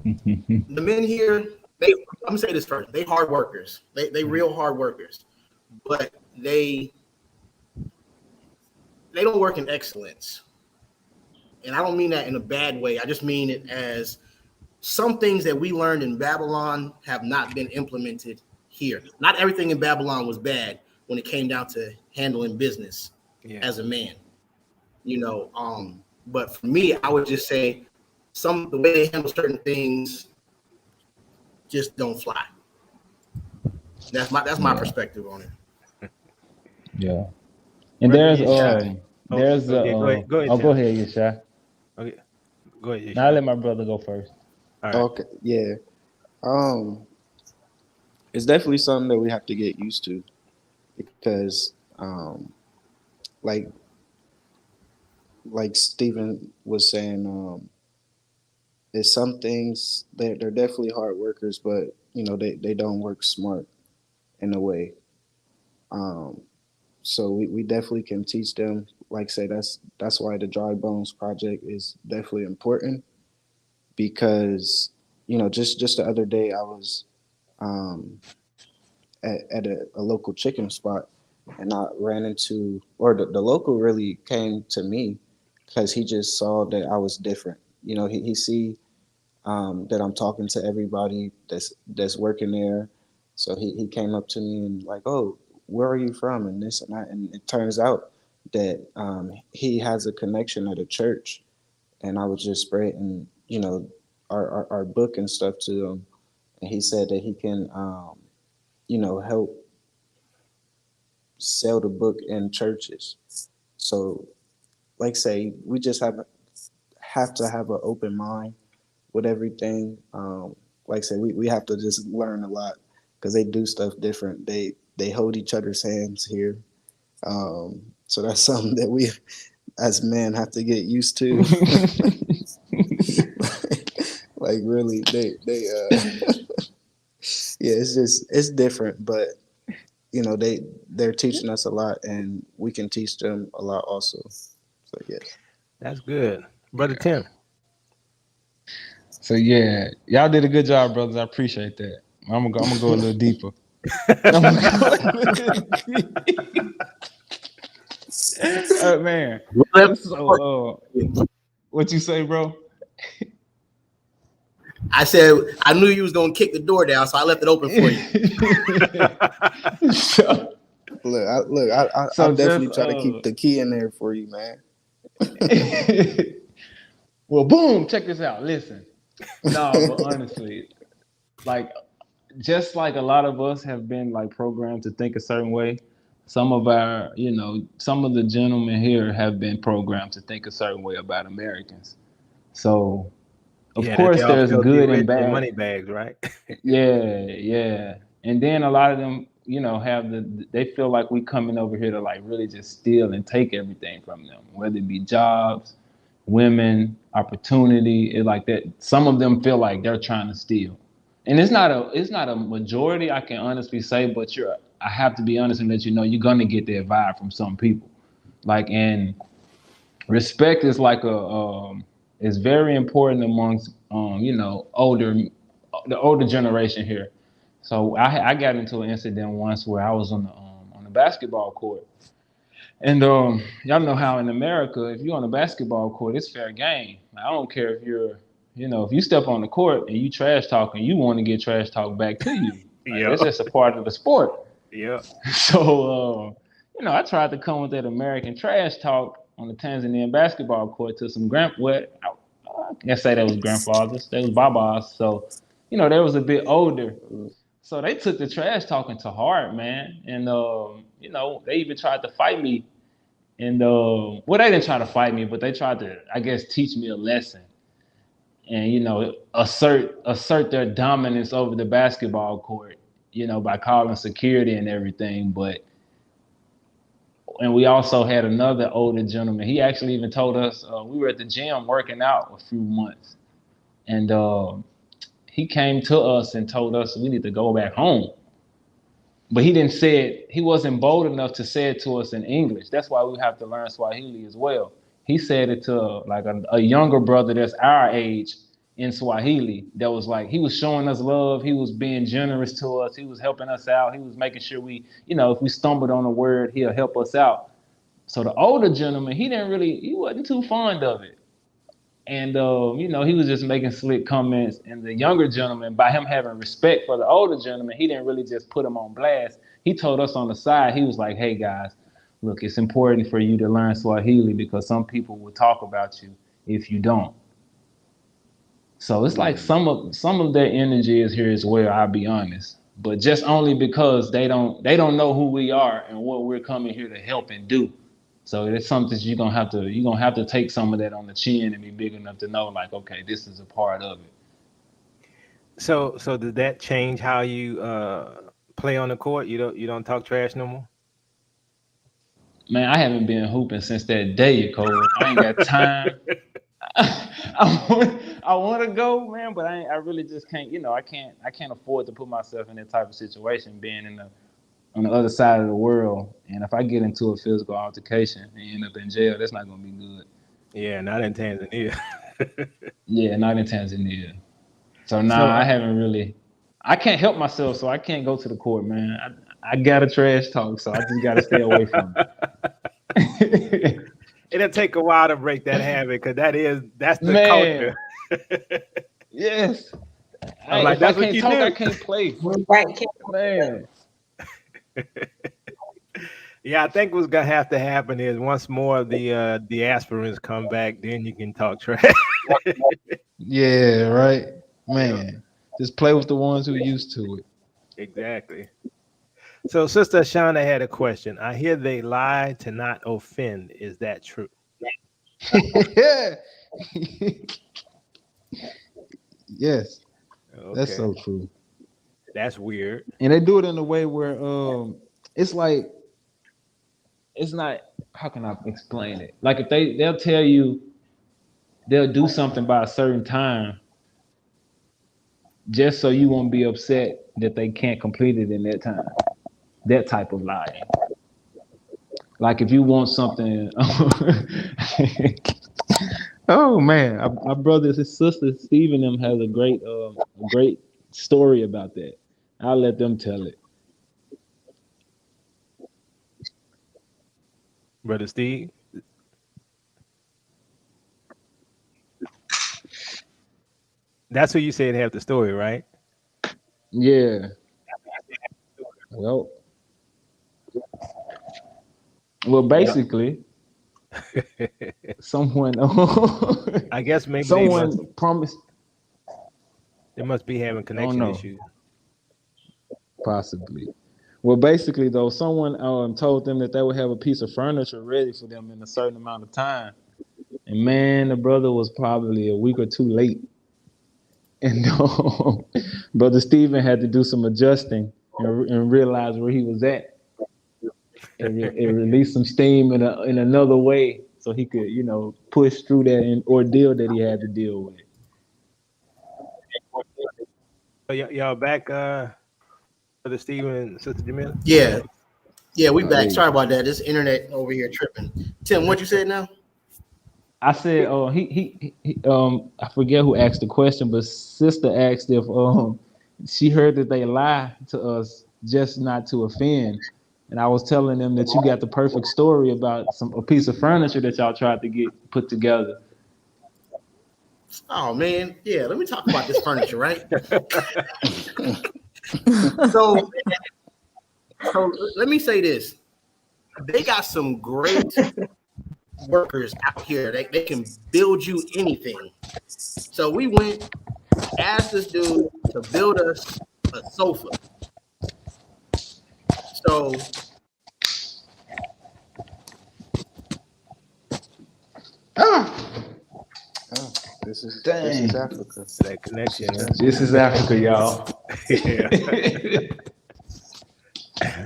The men here, I'm gonna say this first. They hard workers. They real hard workers, but they don't work in excellence. And I don't mean that in a bad way. I just mean it as some things that we learned in Babylon have not been implemented here. Not everything in Babylon was bad when it came down to handling business Yeah. as a man, But for me, I would just say the way they handle certain things just don't fly. That's my perspective on it. Yeah. And Brother there's Yeshai. there's Oh, a yeah, go ahead, go Tim. ahead, Yeshai. Okay, go ahead, Now I Yeshai. let my brother go first. All right. Okay. Yeah. Um, it's definitely something that we have to get used to because, like Stephen was saying, there's some things that they're definitely hard workers, but they don't work smart in a way. Um, so we definitely can teach them. Like say that's why the Dry Bones Project is definitely important because just the other day I was um, at a local chicken spot and I ran into or the local really came to me because he just saw that I was different. He see that I'm talking to everybody that's working there. So he came up to me and like, oh, where are you from? And this and that. And it turns out that he has a connection at a church. And I was just spreading, our book and stuff to him. And he said that he can, help sell the book in churches. So, like say, we just have to have an open mind with everything. Like I said, we have to just learn a lot because they do stuff different. They hold each other's hands here. So that's something that we as men have to get used to. Like really, they yeah, it's different, but they're teaching us a lot, and we can teach them a lot also. So yes. That's good, brother Tim. So yeah, y'all did a good job, brothers. I appreciate that. I'm gonna go a little deeper. I'm gonna go a little deeper. Man. Well, So, what you say, bro? I said I knew you was gonna kick the door down, so I left it open for you. So, I'll definitely just try to keep the key in there for you, man. well, boom, check this out. Listen. No, but honestly, like just like a lot of us have been like programmed to think a certain way, some of our, some of the gentlemen here have been programmed to think a certain way about Americans. So, of Yeah, that course, y'all there's filthy good and rich and bad. money bags, right? Yeah. And then a lot of them, they feel like we coming over here to like really just steal and take everything from them, whether it be jobs, women, opportunity, like that. Some of them feel like they're trying to steal. And it's not a majority, I can honestly say, but I have to be honest and let you know you're gonna get that vibe from some people. Like, and respect is like is very important amongst the older generation here. So I got into an incident once where I was on the basketball court, and y'all know how in America, if you're on a basketball court, it's fair game. I don't care if if you step on the court and you trash talking, you want to get trash talk back to you. Like, Yeah. that's just a part of the sport. Yeah. So, I tried to come with that American trash talk on the Tanzanian basketball court to some I can't say that was grandfathers, they was babas. So, they was a bit older. So they took the trash talking to heart, man. And, they even tried to fight me. And, well, they didn't try to fight me, but they tried to, I guess, teach me a lesson and, assert their dominance over the basketball court, by calling security and everything. And we also had another older gentleman. He actually even told us, we were at the gym working out a few months, and he came to us and told us we need to go back home. But he didn't say it. He wasn't bold enough to say it to us in English. That's why we have to learn Swahili as well. He said it to like a younger brother that's our age in Swahili. That was like, he was showing us love. He was being generous to us. He was helping us out. He was making sure we, if we stumbled on a word, he'll help us out. So the older gentleman, he wasn't too fond of it. And, he was just making slick comments. And the younger gentleman, by him having respect for the older gentleman, he didn't really just put him on blast. He told us on the side, he was like, hey, guys, look, it's important for you to learn Swahili because some people will talk about you if you don't. So it's like some of their energy is here as well, I'll be honest. But just only because they don't know who we are and what we're coming here to help and do. So it's something you're gonna have to take some of that on the chin and be big enough to know, like, okay, this is a part of it. So did that change how you play on the court? You don't talk trash no more? Man, I haven't been hooping since that day, Cole. I ain't got time. I want to go, man, but I really just can't. I can't afford to put myself in that type of situation, being on the other side of the world. And if I get into a physical altercation and end up in jail, that's not gonna be good. Yeah, not in Tanzania. Yeah, not in Tanzania. So So I haven't really. I can't help myself, so I can't go to the court, man. I got a trash talk, so I just got to stay away from it. it'll take a while to break that habit because that's the Man, culture. yes. I'm like, If I that's what can't you talk, I do. can't play. Right. Man. Yeah, I think what's gonna have to happen is once more of the aspirants come back, then you can talk trash. Yeah, right. Yep, Man. Just play with the ones who used to it. exactly. So Sister Shauna had a question. I hear they lie to not offend. Is that true? Yes, that's Okay. so true. That's weird. And they do it in a way where it's like it's not, how can I explain it? Like if they'll tell you they'll do something by a certain time just so you won't be upset that they can't complete it in that time. That type of lying. Like if you want something oh man, our brothers and sisters, Steve and them has a great story about that. I'll let them tell it. Brother Steve. That's who you said have the story, right? Yeah. Well, Yeah. basically, someone I guess maybe someone promised. they must be having I don't connection know, issues. possibly. Well, basically, though, someone told them that they would have a piece of furniture ready for them in a certain amount of time. And man, the brother was probably a week or two late. And Brother Stephen had to do some adjusting and realize where he was at. It released some steam in another way so he could, push through that ordeal that he had to deal with. So y'all back, Brother Stephen and Sister Jamila? Yeah, yeah, we Oh, there back. you Sorry go. about that. This internet over here tripping. Tim, what you said now? I said, I forget who asked the question, but sister asked if she heard that they lie to us just not to offend, and I was telling them that you got the perfect story about a piece of furniture that y'all tried to get put together. Oh man, yeah. Let me talk about this furniture, right? So, so let me say this: they got some great workers out here. They can build you anything. So we went, asked this dude to build us a sofa. So Oh, this is Dang, Africa. That connection, huh? this is Africa, y'all. Yeah.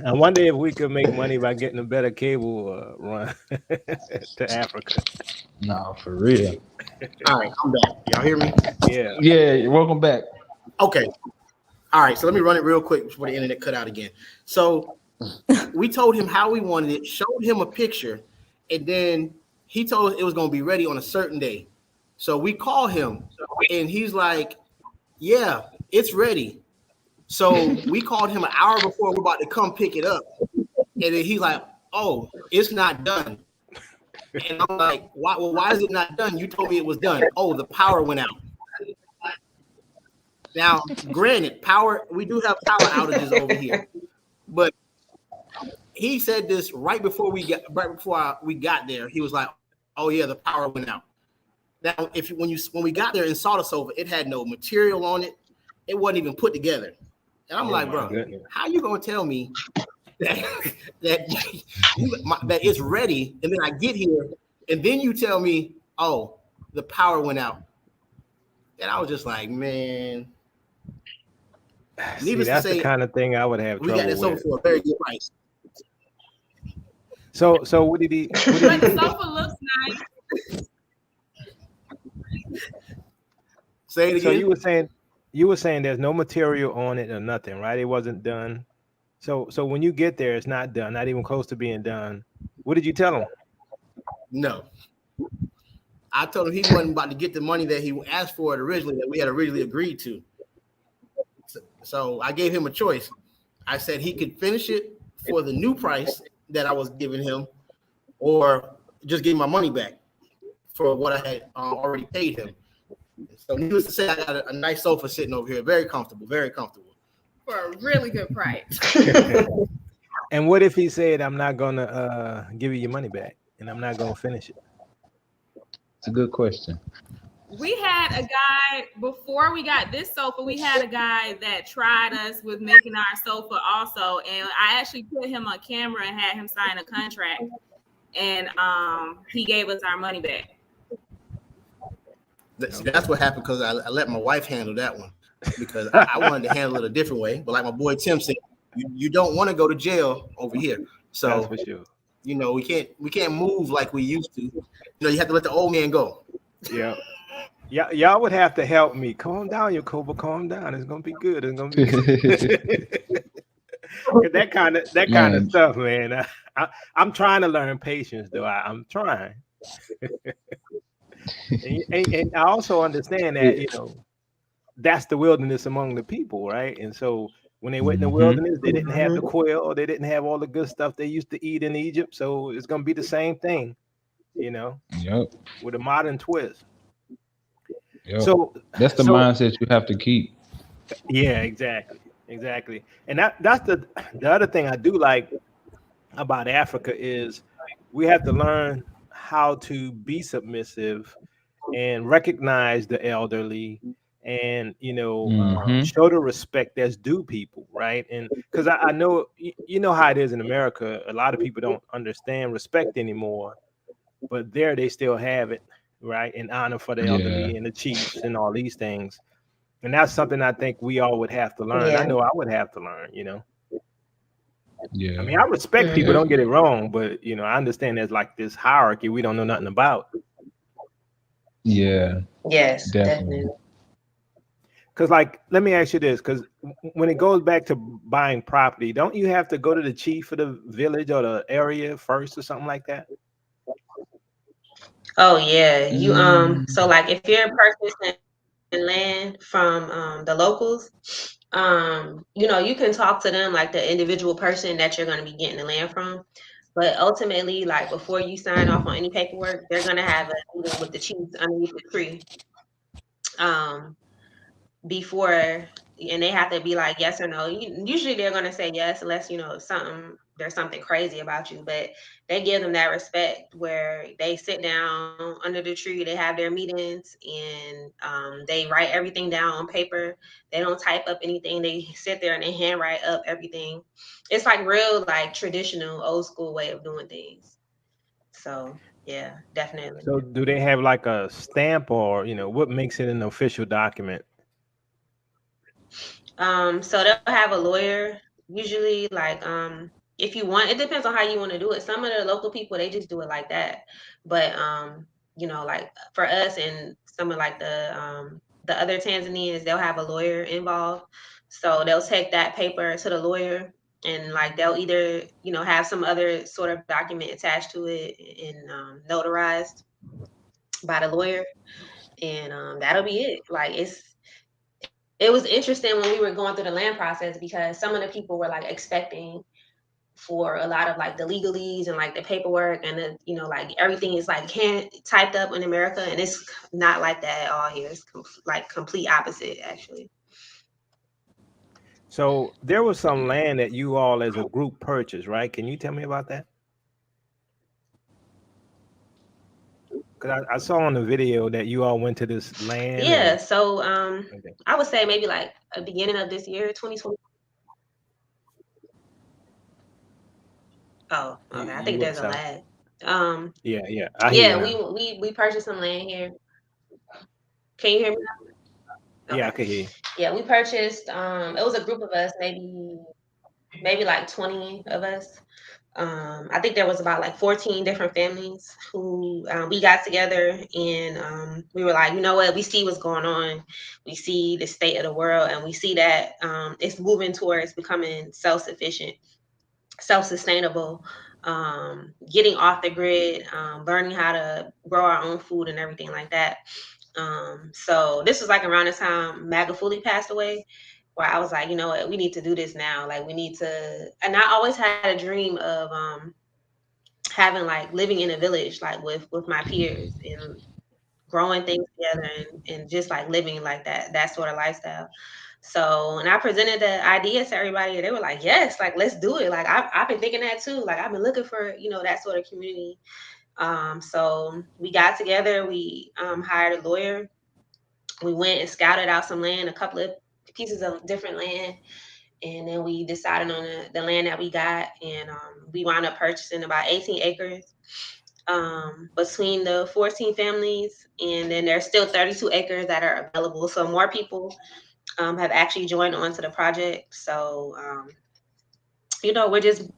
I wonder if we could make money by getting a better cable run to Africa. No, for real. all right, I'm back. Y'all hear me? Yeah. Yeah, welcome back. Okay. All right, so let me run it real quick before the internet cut out again. So we told him how we wanted it, showed him a picture, and then he told us it was going to be ready on a certain day. So we call him, and he's like, "Yeah, it's ready." So we called him an hour before we're about to come pick it up, and then he's like, "Oh, it's not done." And I'm like, "Why? Well, why is it not done? You told me it was done." Oh, the power went out. Now, granted, we do have power outages over here, but he said this right before we got there. He was like, "Oh yeah, the power went out." Now, when we got there and saw the sofa, it had no material on it. It wasn't even put together. And I'm Oh like, my bro, goodness. how you gonna tell me that that it's ready, and then I get here, and then you tell me, oh, the power went out? And I was just like, man. See, Needless to that's the say, kind of thing I would have we got trouble this sofa with. for a very good price. So what did he But the sofa looks nice. Say it so again. you were saying there's no material on it or nothing, right? It wasn't done. So when you get there, it's not done, not even close to being done. What did you tell him? No. I told him he wasn't about to get the money that he asked for it originally, that we had originally agreed to. So I gave him a choice. I said he could finish it for the new price that I was giving him, or just give my money back for what I had already paid him. So needless to say, I got a nice sofa sitting over here, very comfortable, very comfortable. For a really good price. And what if he said, I'm not gonna give you your money back and I'm not gonna finish it? It's a good question. We had a guy before we got this sofa. We had a guy that tried us with making our sofa also, and I actually put him on camera and had him sign a contract, and he gave us our money back. That's what happened because I let my wife handle that one because I wanted to handle it a different way. But like my boy Tim said, you don't want to go to jail over here. So That's for sure. we can't move like we used to. You have to let the old man go. Yeah. Y'all would have to help me. Calm down, Yakoba. Calm down. It's gonna be good. It's gonna be good. that kind of stuff, man. I'm trying to learn patience, though. I'm trying. and I also understand that that's the wilderness among the people, right? And so When they went in the Mm-hmm. wilderness, they didn't have the Mhm. quail, they didn't have all the good stuff they used to eat in Egypt. So it's gonna be the same thing, you know, Yep. with a modern twist. Yep. So, That's the so mindset you have to keep. yeah, exactly, exactly. And that's the other thing I do like about Africa is we have to learn how to be submissive and recognize the elderly and Mm-hmm. show the respect that's due people, right? And because I know you know how it is in America, a lot of people don't understand respect anymore, but there they still have it, right? In honor for the Yeah. elderly and the chiefs and all these things. And that's something I think we all would have to learn. I Yeah. know I would have to learn. I Yeah. mean, I respect people, Mhm. don't get it wrong, but I understand there's like this hierarchy we don't know nothing about. Yeah. Yes, Definitely. definitely. Because, like, let me ask you this: because when it goes back to buying property, don't you have to go to the chief of the village or the area first or something like that? Oh yeah, you Mm, so like if you're purchasing land from the locals, you can talk to them like the individual person that you're going to be getting the land from. But ultimately, like before you sign off on any paperwork, they're going to have a meeting with the chiefs underneath the tree. Um, before and they have to be like yes or no. Usually they're going to say yes unless there's something crazy about you, but they give them that respect where they sit down under the tree, they have their meetings, and they write everything down on paper. They don't type up anything, they sit there and they handwrite up everything. It's like real like traditional old school way of doing things. So yeah, definitely. So, do they have like a stamp, or what makes it an official document? So they'll have a lawyer usually. Like, if you want, it depends on how you want to do it. Some of the local people they just do it like that, but like for us and some of like the other Tanzanians, they'll have a lawyer involved. So they'll take that paper to the lawyer, and like they'll either have some other sort of document attached to it and notarized by the lawyer, and that'll be it. Like it was interesting when we were going through the land process because some of the people were like expecting for a lot of like the legalese and like the paperwork and the like everything is like hand typed up in America, and it's not like that at all here. It's like complete opposite actually. So, there was some land that you all as a group purchased, right? Can you tell me about that? Because I saw on the video that you all went to this land Yeah, and so okay. I would say maybe like a beginning of this year 2020. Oh, okay, I You think went there's a south. lag. um Yeah, yeah. I hear you yeah, now. we purchased some land here. Can you hear me? Yeah, I Okay. can hear you. Yeah, we purchased, it was a group of us, maybe like 20 of us. I think there was about like 14 different families who we got together, and we were like, you know what, we see what's going on. We see the state of the world, and we see that it's moving towards becoming self-sufficient, self-sustainable, getting off the grid, learning how to grow our own food and everything like that. So this was like around the time MAGA fully passed away, where I was like, you know what, we need to do this now. Like we need to, and I always had a dream of having like living in a village, like with my peers and growing things together and just like living like that sort of lifestyle. So when I presented the idea to everybody, they were like, yes, like let's do it. Like I've been thinking that too. Like I've been looking for, that sort of community. So we got together, we hired a lawyer, we went and scouted out some land, a couple of pieces of different land, and then we decided on the land that we got, and we wound up purchasing about 18 acres between the 14 families, and then there's still 32 acres that are available. So more people have actually joined onto the project. So we're just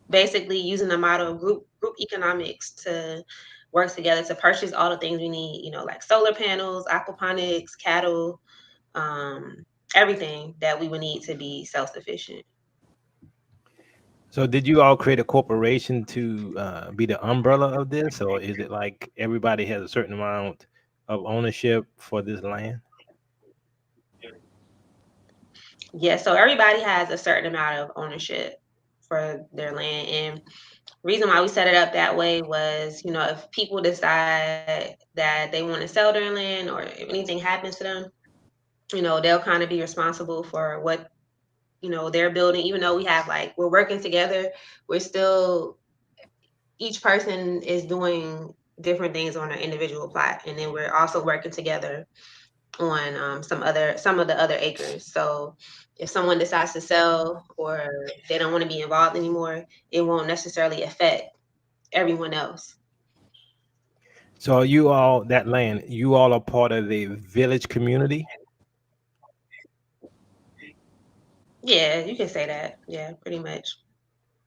basically using the model of group economics to work together to purchase all the things we need. Like solar panels, aquaponics, cattle, um, everything that we would need to be self sufficient. So, did you all create a corporation to be the umbrella of this, or is it like everybody has a certain amount of ownership for this land? Yeah, so everybody has a certain amount of ownership for their land. And reason why we set it up that way was, if people decide that they want to sell their land or if anything happens to them, they'll kind of be responsible for what, they're building. Even though we're working together, we're still, each person is doing different things on an individual plot. And then we're also working together on some of the other acres. So if someone decides to sell or they don't want to be involved anymore, it won't necessarily affect everyone else. So you all that land, you all are part of the village community, Yeah, you can say that. Yeah, pretty much.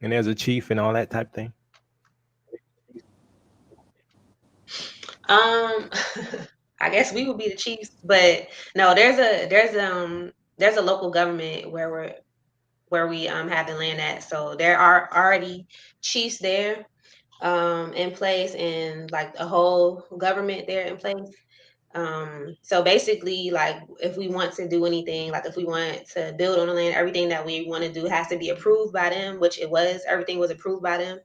and there's a chief and all that type thing. Um, I guess we would be the chiefs, but no, there's a local government where we have the land at. So there are already chiefs there in place, and like a whole government there in place. So basically, like if we want to do anything, like if we want to build on the land, everything that we want to do has to be approved by them, which everything was approved by them.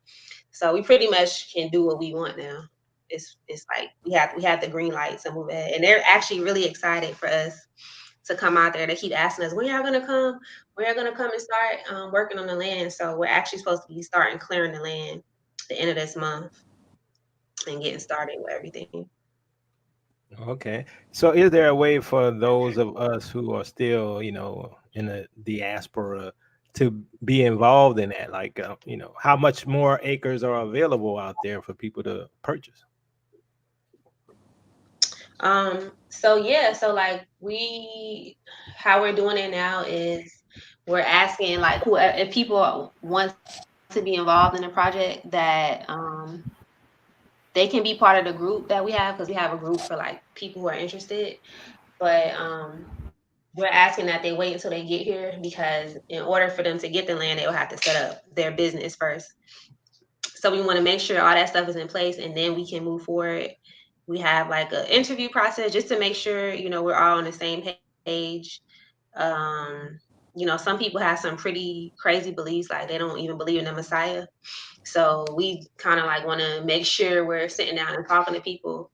So we pretty much can do what we want now. It's like we have the green light to move ahead, and they're actually really excited for us to come out there. They keep asking us, when y'all gonna come? When y'all gonna come and start working on the land? So we're actually supposed to be starting clearing the land the end of this month and getting started with everything. Okay. So is there a way for those of us who are still, in the diaspora to be involved in that? Like, how much more acres are available out there for people to purchase? So yeah, so like how we're doing it now is we're asking like who if people want to be involved in the project that they can be part of the group that we have, because we have a group for like people who are interested. But we're asking that they wait until they get here, because in order for them to get the land, they will have to set up their business first. So we want to make sure all that stuff is in place, and then we can move forward. We have like an interview process just to make sure, we're all on the same page. Um, some people have some pretty crazy beliefs, like they don't even believe in the Messiah. So we kind of like want to make sure we're sitting down and talking to people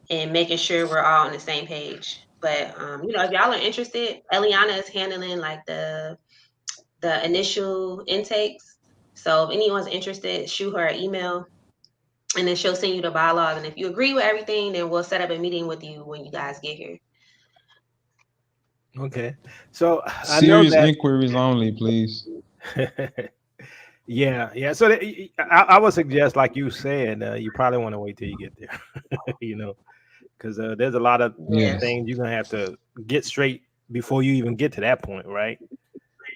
and making sure we're all on the same page. But if y'all are interested, Eliana is handling like the initial intakes. So if anyone's interested, shoot her an email, and then she'll send you the bylaws. And if you agree with everything, then we'll set up a meeting with you when you guys get here. Okay. So I know Serious that. inquiries only, please. Yeah. So I would suggest, like you said, you probably want to wait till you get there, because there's a lot of Yeah. Yes. things you're gonna have to get straight before you even get to that point, right?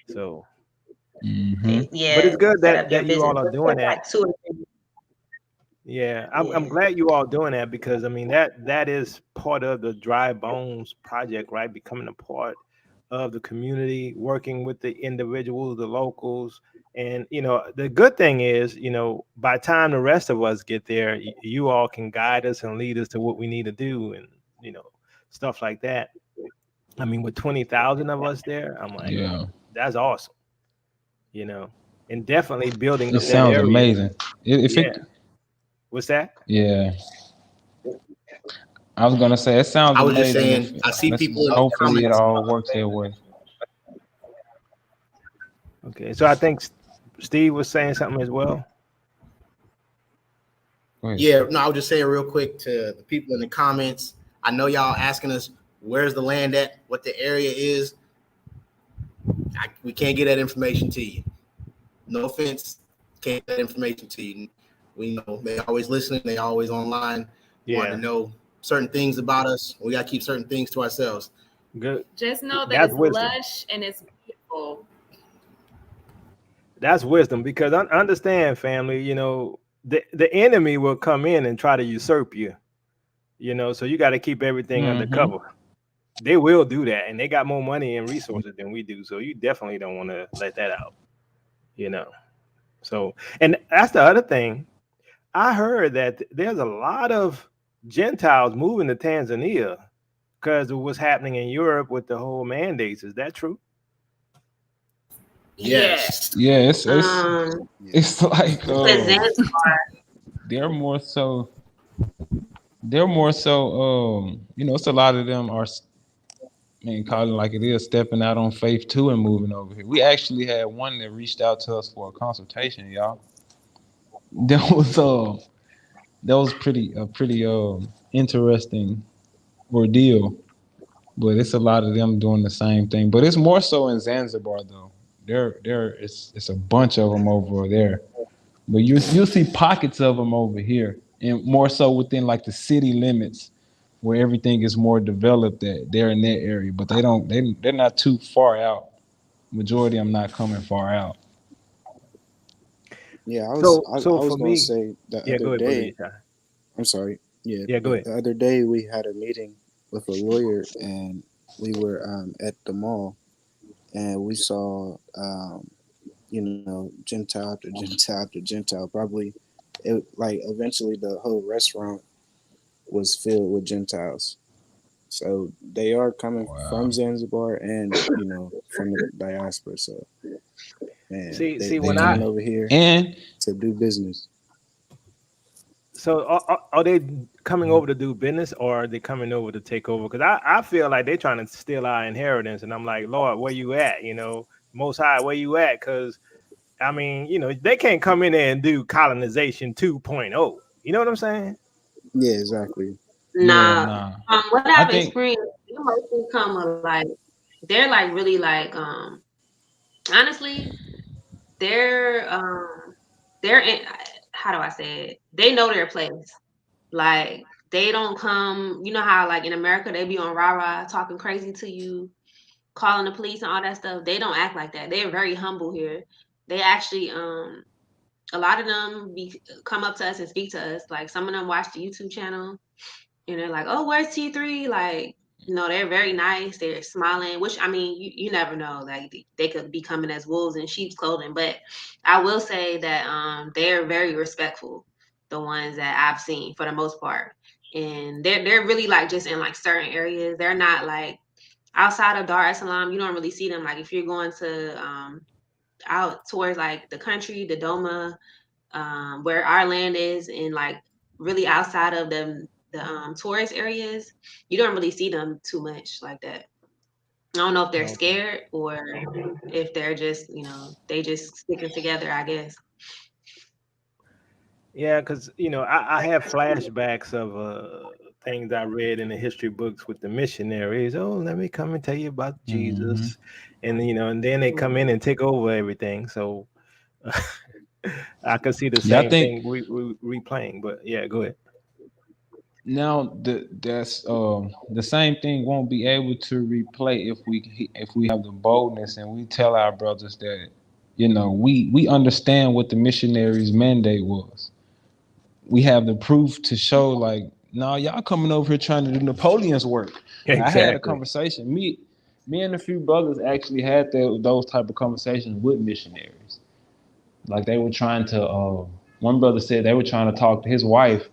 So, Mm-hmm. but Yeah, it's good set up your that you business. all are It doing takes that. like 2 or 3. Yeah, I'm Yeah. glad you all doing that, because I mean that is part of the Dry Bones project, right? Becoming a part of the community, working with the individuals, the locals, and the good thing is, by the time the rest of us get there, you all can guide us and lead us to what we need to do, and you know stuff like that. I mean, with 20,000 of us there, I'm like, Yeah. that's awesome, and definitely building It up that sounds area. amazing. If Yeah, it, what's that? yeah, I was gonna say it sounds I was just amazing. If saying, I see let's people in the hopefully it comments. all works their way. Okay, so I think Steve was saying something as well. Go ahead, Yeah, Steve. no, I was just saying real quick to the people in the comments. I know y'all asking us where's the land at, what the area is. We can't get that information to you. No offense, can't get that information to you. We know they always listening, they always online, wanting Yeah, to know certain things about us. We got to keep certain things to ourselves. good. Just know that That's it's wisdom. lush and it's beautiful. That's wisdom, because understand, family. The enemy will come in and try to usurp you. So you got to keep everything under Mm-hmm. cover. They will do that, and they got more money and resources than we do. So you definitely don't want to let that out. You know. So, and that's the other thing. I heard that there's a lot of Gentiles moving to Tanzania because of what's happening in Europe with the whole mandates. Is that true? Yes. Yeah, Um, it's like with Zanzibar. they're more so it's a lot of them are calling it like it is, stepping out on faith too and moving over here. We actually had one that reached out to us for a consultation, y'all. That was pretty interesting ordeal. But it's a lot of them doing the same thing. But it's more so in Zanzibar though. It's a bunch of them over there. But you'll see pockets of them over here, and more so within like the city limits, where everything is more developed. That they're in that area, but they're not too far out. Majority of them not coming far out. Yeah, I was So I, so I was for gonna me, say the yeah, other go ahead, brother. day. Yeshai. I'm sorry. Yeah, Yeah, go ahead. the other day we had a meeting with a lawyer, and we were at the mall, and we saw Gentile after Gentile after Gentile. Probably, eventually the whole restaurant was filled with Gentiles. So they are coming Wow. from Zanzibar and from the diaspora. So man, See, they when Yeah. coming over here And to do business. so are they coming over to do business, or are they coming over to take over? Because I feel like they're trying to steal our inheritance, and I'm like, Lord, where you at? Most High, where you at? Because I mean, they can't come in there and do colonization 2.0. You know what I'm saying? Yeah, exactly. yeah, Nah, nah. what I I've think experienced, they mostly come with like they're like really like honestly they're in, how do I say it? They know their place. Like they don't come. You know how like in America they be on rah-rah talking crazy to you, calling the police and all that stuff. They don't act like that. They're very humble here. They actually a lot of them come up to us and speak to us. Like some of them watch the YouTube channel and they're like, "Oh, where's T3?" Like, they're very nice. They're smiling, which I mean, you never know. Like they could be coming as wolves in sheep's clothing. But I will say that they're very respectful. The ones that I've seen for the most part, and they're really like just in like certain areas. They're not like outside of Dar es Salaam. You don't really see them. Like if you're going to out towards like the country, the Doma, where our land is, and like really outside of the tourist areas, you don't really see them too much like that. I don't know if they're Okay. scared or if they're just, they just sticking together, I guess. Yeah, because I have flashbacks of things I read in the history books with the missionaries. Oh, let me come and tell you about mhm. Jesus, and then they come in and take over everything. So I could see the Yeah, I same think thing replaying. But yeah, go ahead. now the same thing won't be able to replay if we have the boldness and we tell our brothers that we understand what the missionaries mandate was. We have the proof to show like, no, y'all coming over here trying to do Napoleon's work. And I had a Exactly. conversation. Me and a few brothers actually had those type of conversations with missionaries. Like they were trying to. One brother said they were trying to talk to his wife,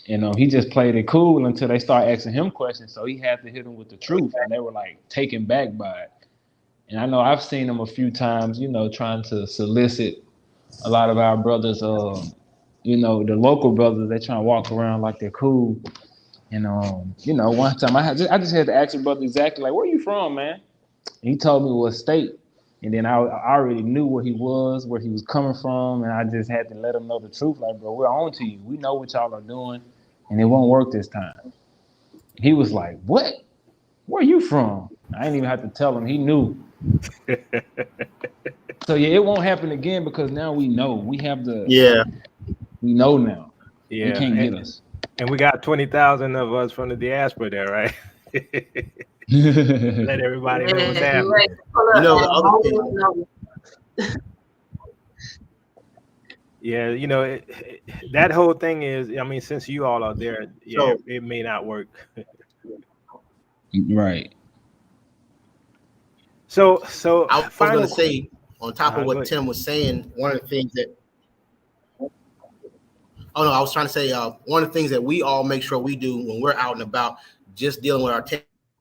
and he just played it cool until they start asking him questions. So he had to hit them with the truth, and they were like taken back by it. And I know I've seen them a few times, trying to solicit a lot of our brothers. The local brothers, they trying to walk around like they're cool. And one time I just had to ask the brother exactly like, where you from, man? And he told me what state. And then I already knew where he was coming from, and I just had to let him know the truth. Like, bro, we're on to you. We know what y'all are doing, and it won't work this time. He was like, what? Where are you from? I didn't even have to tell him. He knew. So yeah, it won't happen again because now we know. Yeah. We know now. They Yeah, can't get us. and we got 20,000 of us from the diaspora there, right? Let everybody know what's Yeah, you happening. ready to pull You up know, at the other thing, home? Yeah, that whole thing is, I mean, since you all are there, yeah, so it may not work. Right. So I was going final. to say, on top of Go what ahead. Tim was saying, one of the things that, oh no, I was trying to say, one of the things that we all make sure we do when we're out and about, just dealing with our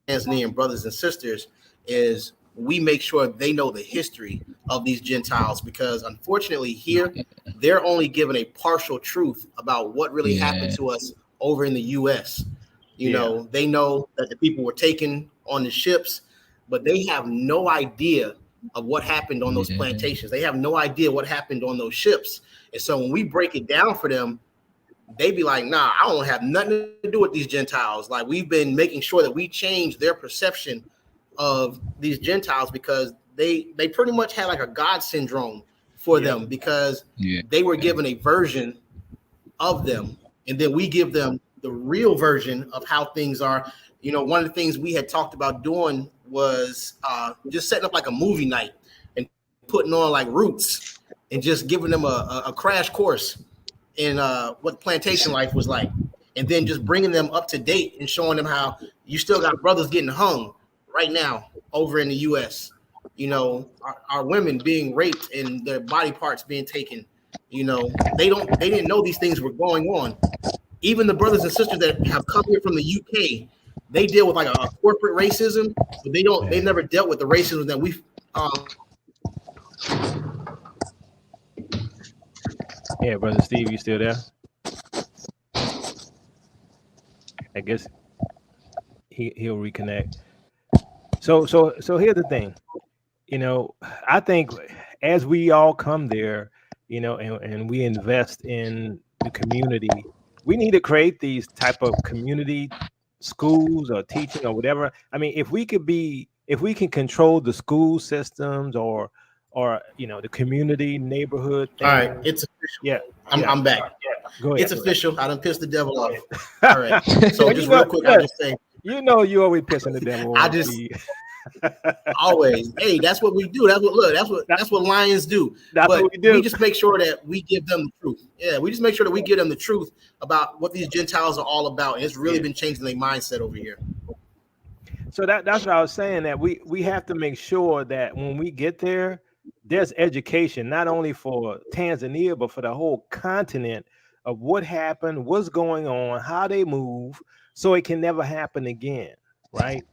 Tanzanian brothers and sisters, is we make sure they know the history of these Gentiles, because unfortunately here they're only given a partial truth about what really happened to us over in the U.S. You know, they know that the people were taken on the ships, but they have no idea of what happened on those plantations. They have no idea what happened on those ships. And so when we break it down for them, they be like, nah, I don't have nothing to do with these Gentiles. Like, we've been making sure that we change their perception of these Gentiles, because they pretty much had like a God syndrome for them, because they were given a version of them, and then we give them the real version of how things are. You know, one of the things we had talked about doing was just setting up like a movie night and putting on like Roots and just giving them a crash course in what plantation life was like, and then just bringing them up to date and showing them how you still got brothers getting hung right now over in the U.S. You know, our women being raped and their body parts being taken. You know, they didn't know these things were going on. Even the brothers and sisters that have come here from the UK, they deal with like a corporate racism, but they never dealt with the racism that we've. Yeah, brother Steve, you still there? I guess he'll reconnect. So here's the thing. You know, I think as we all come there, you know, and we invest in the community, we need to create these type of community schools or teaching or whatever. I mean, if we can control the school systems or you know, the community neighborhood thing. All right, it's official. Yeah, I'm back. Go ahead. It's official. I done pissed the devil off. All right. So just real quick, I'll just say, you know, you always pissing the devil off. I just always, hey, that's what we do. That's what lions do. That's but what we do. We just make sure that we give them the truth. Yeah, we just make sure that we give them the truth about what these Gentiles are all about. And it's really been changing their mindset over here. So that's what I was saying, that we have to make sure that when we get there, there's education, not only for Tanzania, but for the whole continent of what happened, what's going on, how they move, so it can never happen again, right?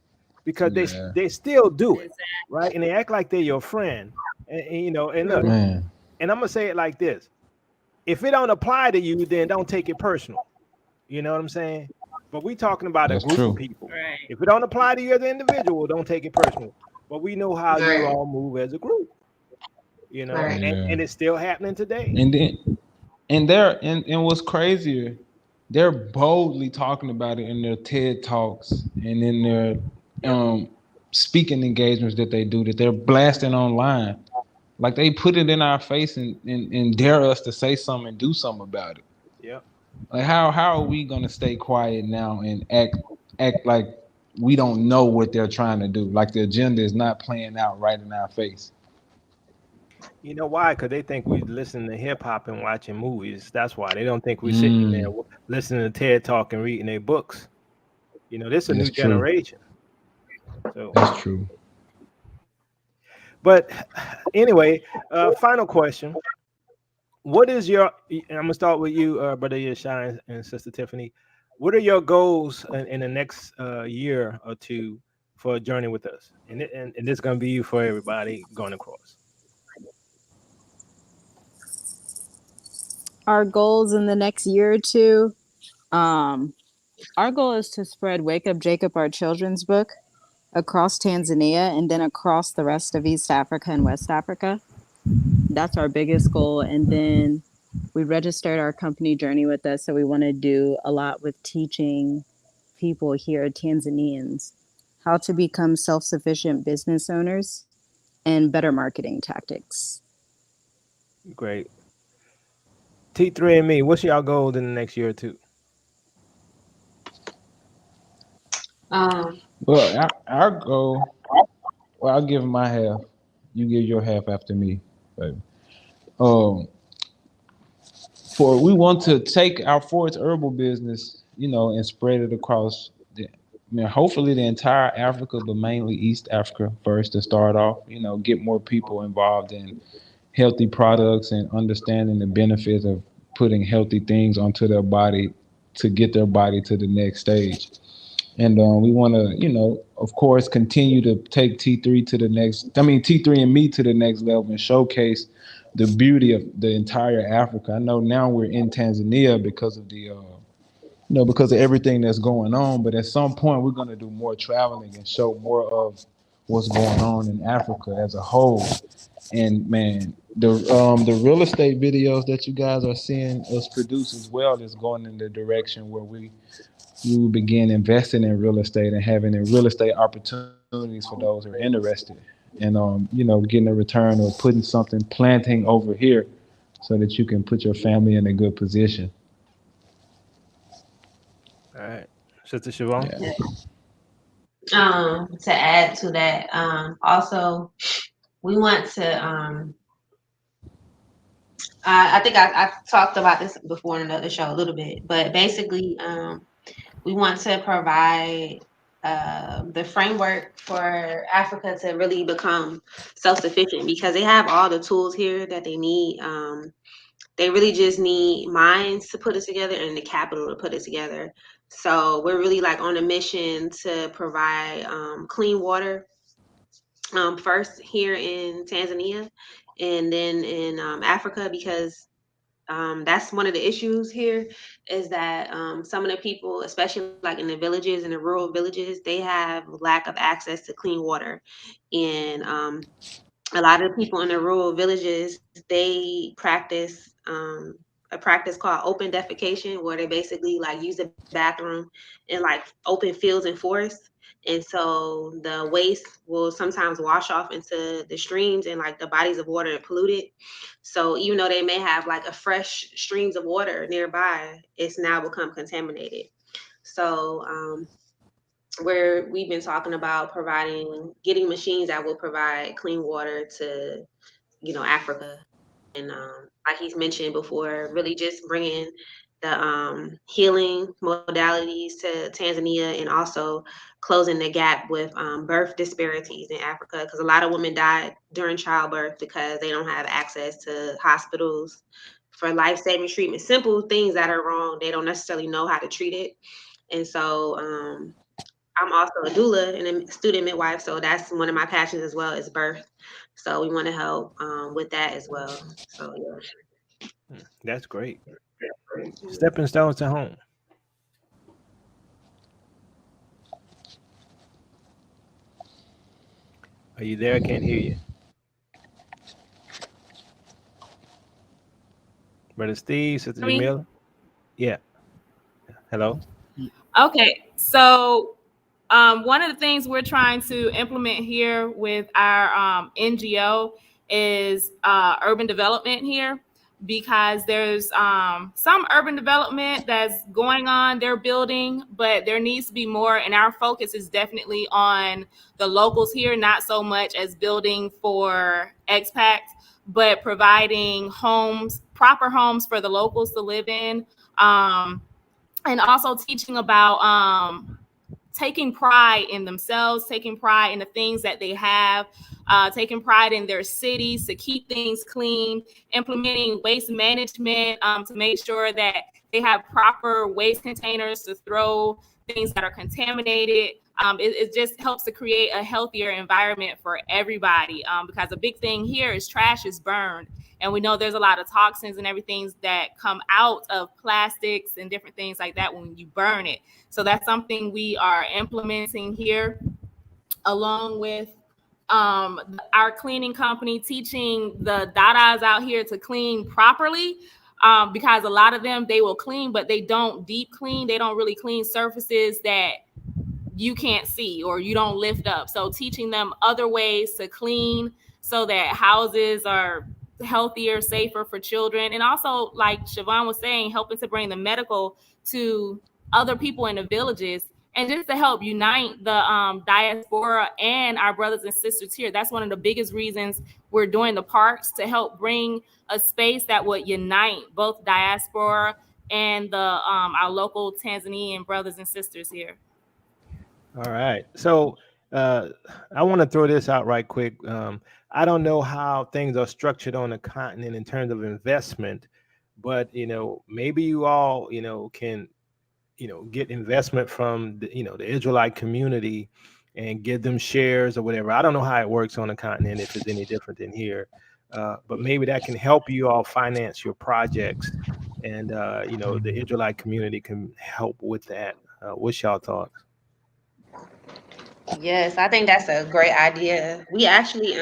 Because they still do it, right? And they act like they're your friend. And you know, and look, and I'm gonna say it like this: if it don't apply to you, then don't take it personal. You know what I'm saying? But we talking about a group of people. Right. If it don't apply to you as an individual, don't take it personal. But we know how you all move as a group. You know, and it's still happening today. And what's crazier, they're boldly talking about it in their TED talks and in their speaking engagements that they do, that they're blasting online. Like, they put it in our face and dare us to say something and do something about it. Yeah. Like, how are we gonna stay quiet now and act like we don't know what they're trying to do? Like, the agenda is not playing out right in our face. You know why? Because they think we listen to hip hop and watching movies. That's why they don't think we're sitting there listening to TED Talk and reading their books. You know, this is a new generation. So that's true. But anyway, final question. What is your? I'm gonna start with you, brother Yeshai and sister Tiffany. What are your goals in the next year or two for a journey with us? And this is gonna be for everybody going across. Our goals in the next year or two, our goal is to spread Wake Up Jacob, our children's book, across Tanzania and then across the rest of East Africa and West Africa. That's our biggest goal. And then we registered our company Journey with us. So we want to do a lot with teaching people here, Tanzanians, how to become self-sufficient business owners and better marketing tactics. Great. T3 and me, what's y'all goal in the next year or two? Well, our goal, well, I'll give my half. You give your half after me, baby. We want to take our Forest Herbal business, you know, and spread it across hopefully the entire Africa, but mainly East Africa first to start off, you know, get more people involved in healthy products and understanding the benefits of putting healthy things onto their body to get their body to the next stage. And we want to, of course, continue to take T3 to the next. I mean, T3 and me to the next level and showcase the beauty of the entire Africa. I know now we're in Tanzania because of because of everything that's going on. But at some point, we're going to do more traveling and show more of what's going on in Africa as a whole. And man, the real estate videos that you guys are seeing us produce as well is going in the direction where we will begin investing in real estate and having real estate opportunities for those who are interested. And getting a return or putting something, planting over here so that you can put your family in a good position. All right. Sister Siobhan? Yeah. To add to that, also we want to I think I talked about this before in another show a little bit, but basically we want to provide the framework for Africa to really become self-sufficient, because they have all the tools here that they need. They really just need minds to put it together and the capital to put it together. So we're really like on a mission to provide clean water first here in Tanzania, and then in Africa, because that's one of the issues here, is that some of the people, especially like in the villages, in the rural villages, they have lack of access to clean water. And a lot of the people in the rural villages, they practice a practice called open defecation, where they basically like use the bathroom in like open fields and forests. And so the waste will sometimes wash off into the streams and like the bodies of water and pollute it. So even though they may have like a fresh streams of water nearby, it's now become contaminated. So where we've been talking about getting machines that will provide clean water to, Africa. And like he's mentioned before, really just bringing the healing modalities to Tanzania, and also closing the gap with birth disparities in Africa, because a lot of women died during childbirth because they don't have access to hospitals for life-saving treatment. Simple things that are wrong, they don't necessarily know how to treat it. And so I'm also a doula and a student midwife, so that's one of my passions as well, is birth. So we want to help with that as well. So That's great. Stepping stones to home. Are you there? I can't hear you. Brother Steve, Sister Me? Jamila? Yeah. Hello? Okay, so one of the things we're trying to implement here with our NGO is urban development here, because there's some urban development that's going on, they're building, but there needs to be more. And our focus is definitely on the locals here, not so much as building for expats, but providing homes, proper homes for the locals to live in. And also teaching about taking pride in themselves, taking pride in the things that they have, taking pride in their cities to keep things clean, implementing waste management to make sure that they have proper waste containers to throw things that are contaminated. It just helps to create a healthier environment for everybody, because a big thing here is trash is burned. And we know there's a lot of toxins and everything that come out of plastics and different things like that when you burn it. So that's something we are implementing here, along with our cleaning company teaching the dadas out here to clean properly. Because a lot of them, they will clean, but they don't deep clean. They don't really clean surfaces that you can't see or you don't lift up. So teaching them other ways to clean so that houses are healthier, safer for children. And also, like Siobhan was saying, helping to bring the medical to other people in the villages, and just to help unite the diaspora and our brothers and sisters here. That's one of the biggest reasons we're doing the parks, to help bring a space that would unite both diaspora and the our local Tanzanian brothers and sisters here. All right. So I want to throw this out right quick. I don't know how things are structured on the continent in terms of investment, but maybe you all, can get investment from the Israelite community and give them shares or whatever. I don't know how it works on the continent, if it's any different than here, but maybe that can help you all finance your projects, and the Israelite community can help with that. What's y'all thoughts? Yes, I think that's a great idea. We actually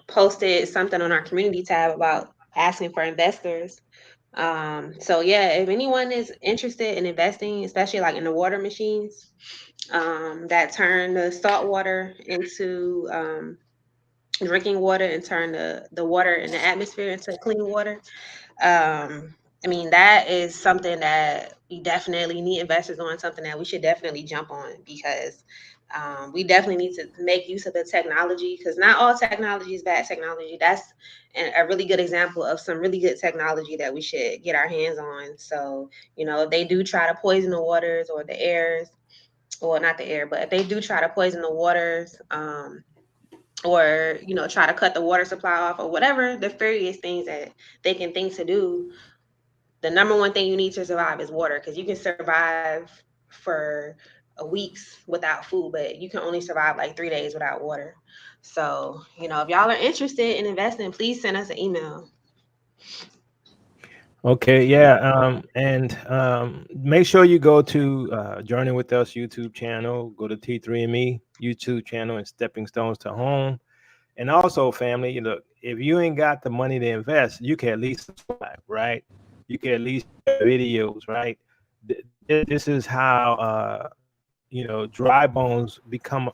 posted something on our community tab about asking for investors. So yeah, if anyone is interested in investing, especially like in the water machines, that turn the salt water into drinking water and turn the water in the atmosphere into clean water. I mean, that is something that we definitely need investors on, something that we should definitely jump on, because we definitely need to make use of the technology, because not all technology is bad technology. That's a really good example of some really good technology that we should get our hands on. So, if they do try to poison the waters or the airs, well, not the air, but if they do try to poison the waters, or try to cut the water supply off, or whatever the various things that they can think to do, the number one thing you need to survive is water, because you can survive for a weeks without food, but you can only survive like 3 days without water. So, if y'all are interested in investing, please send us an email. Okay, yeah, and make sure you go to Journey with Us YouTube channel, go to T3ME YouTube channel, and Stepping Stones to Home. And also, family, if you ain't got the money to invest, you can at least subscribe, right? You can at least share videos, right? This is how Dry Bones become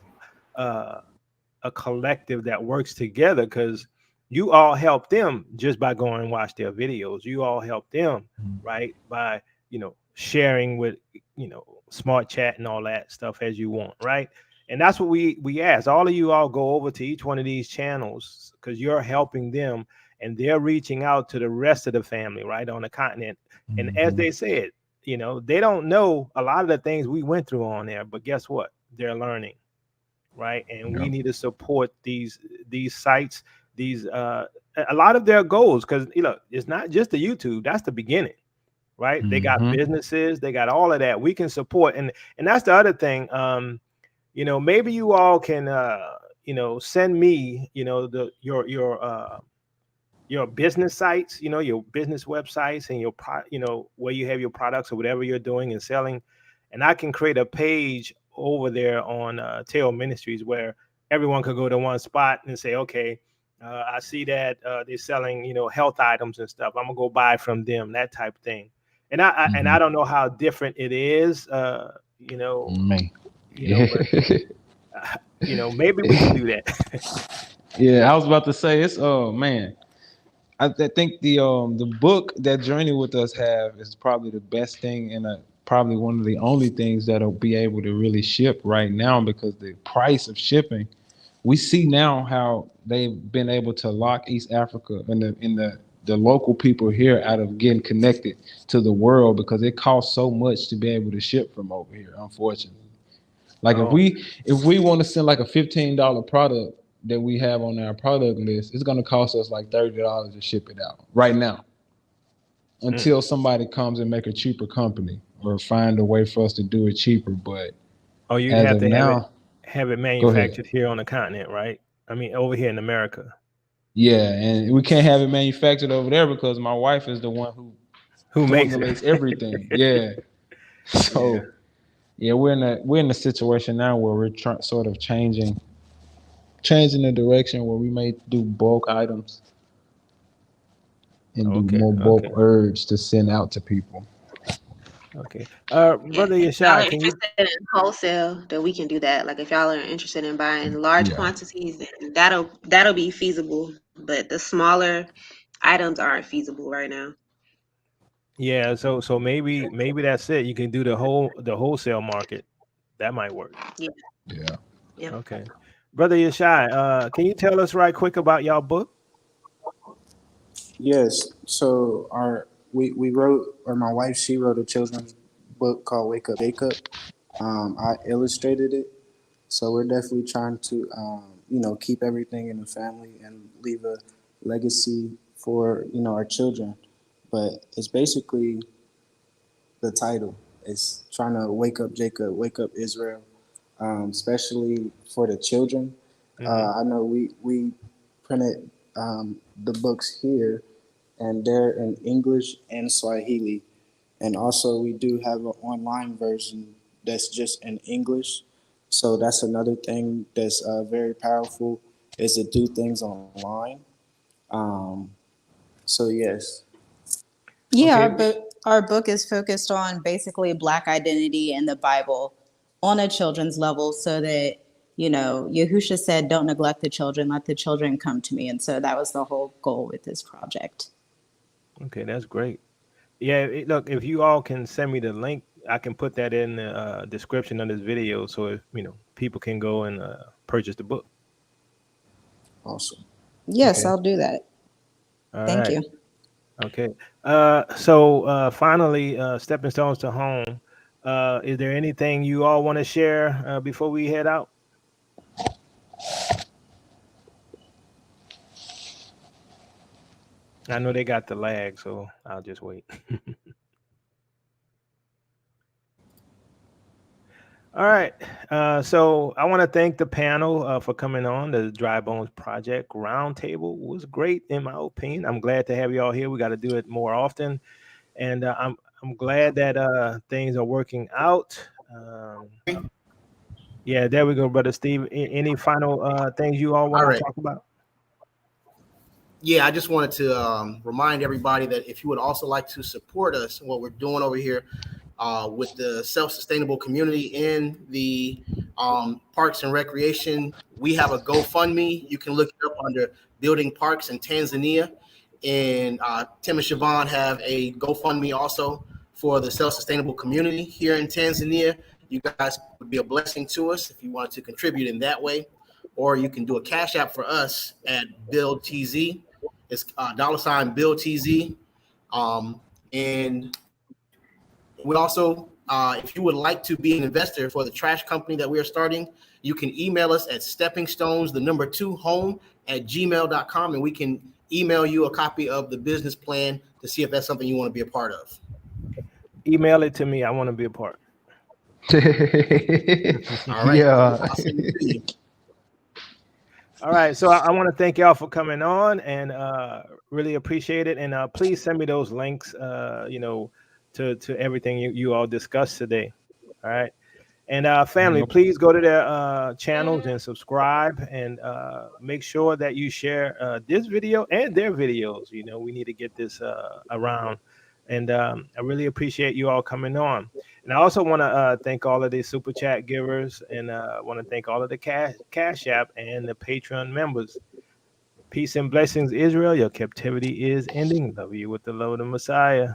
uh, a collective that works together, because you all help them just by going and watch their videos. You all help them, right, by sharing with smart chat and all that stuff as you want, right? And that's what we ask all of you all, go over to each one of these channels, because you're helping them and they're reaching out to the rest of the family right on the continent. And as they said, they don't know a lot of the things we went through on there, but guess what, they're learning, right? And we need to support these sites, these a lot of their goals, because it's not just the YouTube, that's the beginning, right? They got businesses, they got all of that we can support. And that's the other thing. Maybe you all can send me your business sites, your business websites, and where you have your products or whatever you're doing and selling, and I can create a page over there on Tail Ministries, where everyone could go to one spot and say, okay, I see that they're selling health items and stuff, I'm gonna go buy from them, that type of thing. And I don't know how different it is, Man. but maybe we can do that. Yeah, I was about to say it's man. I think the book that Journey with Us have is probably the best thing, and probably one of the only things that'll be able to really ship right now, because the price of shipping, we see now how they've been able to lock East Africa and the local people here out of getting connected to the world, because it costs so much to be able to ship from over here, unfortunately. Like Oh, if we want to send like a $15 product that we have on our product list, it's gonna cost us like $30 to ship it out right now, until somebody comes and make a cheaper company or find a way for us to do it cheaper. But oh, you'd as have of to now, have it go ahead. manufactured here on the continent, right? I mean, over here in America. Yeah, and we can't have it manufactured over there because my wife is the one who Who makes formulates everything. it? Yeah, Yeah. so yeah, we're in a situation now where we're sort of changing the direction where we may do bulk items and do Okay. more bulk Okay. herbs to send out to people. Okay. Yeah, Brother if y'all are Yashai, can you? interested in wholesale, then we can do that. Like if y'all are interested in buying large Yeah. quantities, then that'll be feasible. But the smaller items aren't feasible right now. Yeah. So maybe that's it. You can do the wholesale market. That might work. Yeah. Yeah. Yep. Okay. Brother Yashai, can you tell us right quick about y'all book? Yes. So we wrote, or my wife, she wrote a children's book called Wake Up Jacob. I illustrated it. So we're definitely trying to keep everything in the family and leave a legacy for our children. But it's basically the title. It's trying to wake up Jacob, wake up Israel, especially for the children. Hmm. I know we printed the books here, and they're in English and Swahili, and also we do have an online version that's just in English. So that's another thing that's very powerful is to do things online. Um, so yes, Yeah, Okay. our book is focused on basically Black identity and the Bible on a children's level, so that Yahusha said, "Don't neglect the children; let the children come to me." And so that was the whole goal with this project. Okay, that's great. Yeah, look, if you all can send me the link, I can put that in the description of this video, so if people can go and purchase the book. awesome. Yes, Okay. I'll do that. All Thank right. you. Okay. So finally, stepping stones to home. Is there anything you all want to share before we head out? I know they got the lag, so I'll just wait. All right. So I want to thank the panel for coming on. The Dry Bones Project Roundtable was great, in my opinion. I'm glad to have you all here. We got to do it more often, and I'm glad that things are working out. Yeah, there we go, brother Steve. Any final things you all All want to right. talk about? Yeah, I just wanted to remind everybody that if you would also like to support us and what we're doing over here with the self-sustainable community in the parks and recreation, we have a GoFundMe. You can look it up under Building Parks in Tanzania. And Tim and Siobhan have a GoFundMe also for the self-sustainable community here in Tanzania. You guys would be a blessing to us if you wanted to contribute in that way. Or you can do a cash app for us at Build TZ. It's $ Build TZ. And we also, if you would like to be an investor for the trash company that we are starting, you can email us at steppingstones, the number 2 home at gmail.com, and we can email you a copy of the business plan to see if that's something you want to be a part of. Email it to me. I want to be a part. All right. Yeah. I'll send it to you. All right, so I want to thank y'all for coming on and really appreciate it. And please send me those links, to everything you all discussed today. All right, and family, No, please go to their channels and subscribe, and make sure that you share this video and their videos. We need to get this around, and I really appreciate you all coming on. And I also want to thank all of the super chat givers, and want to thank all of the cash app and the Patreon members. Peace and blessings, Israel. Your captivity is ending. Love you with the love of the Messiah.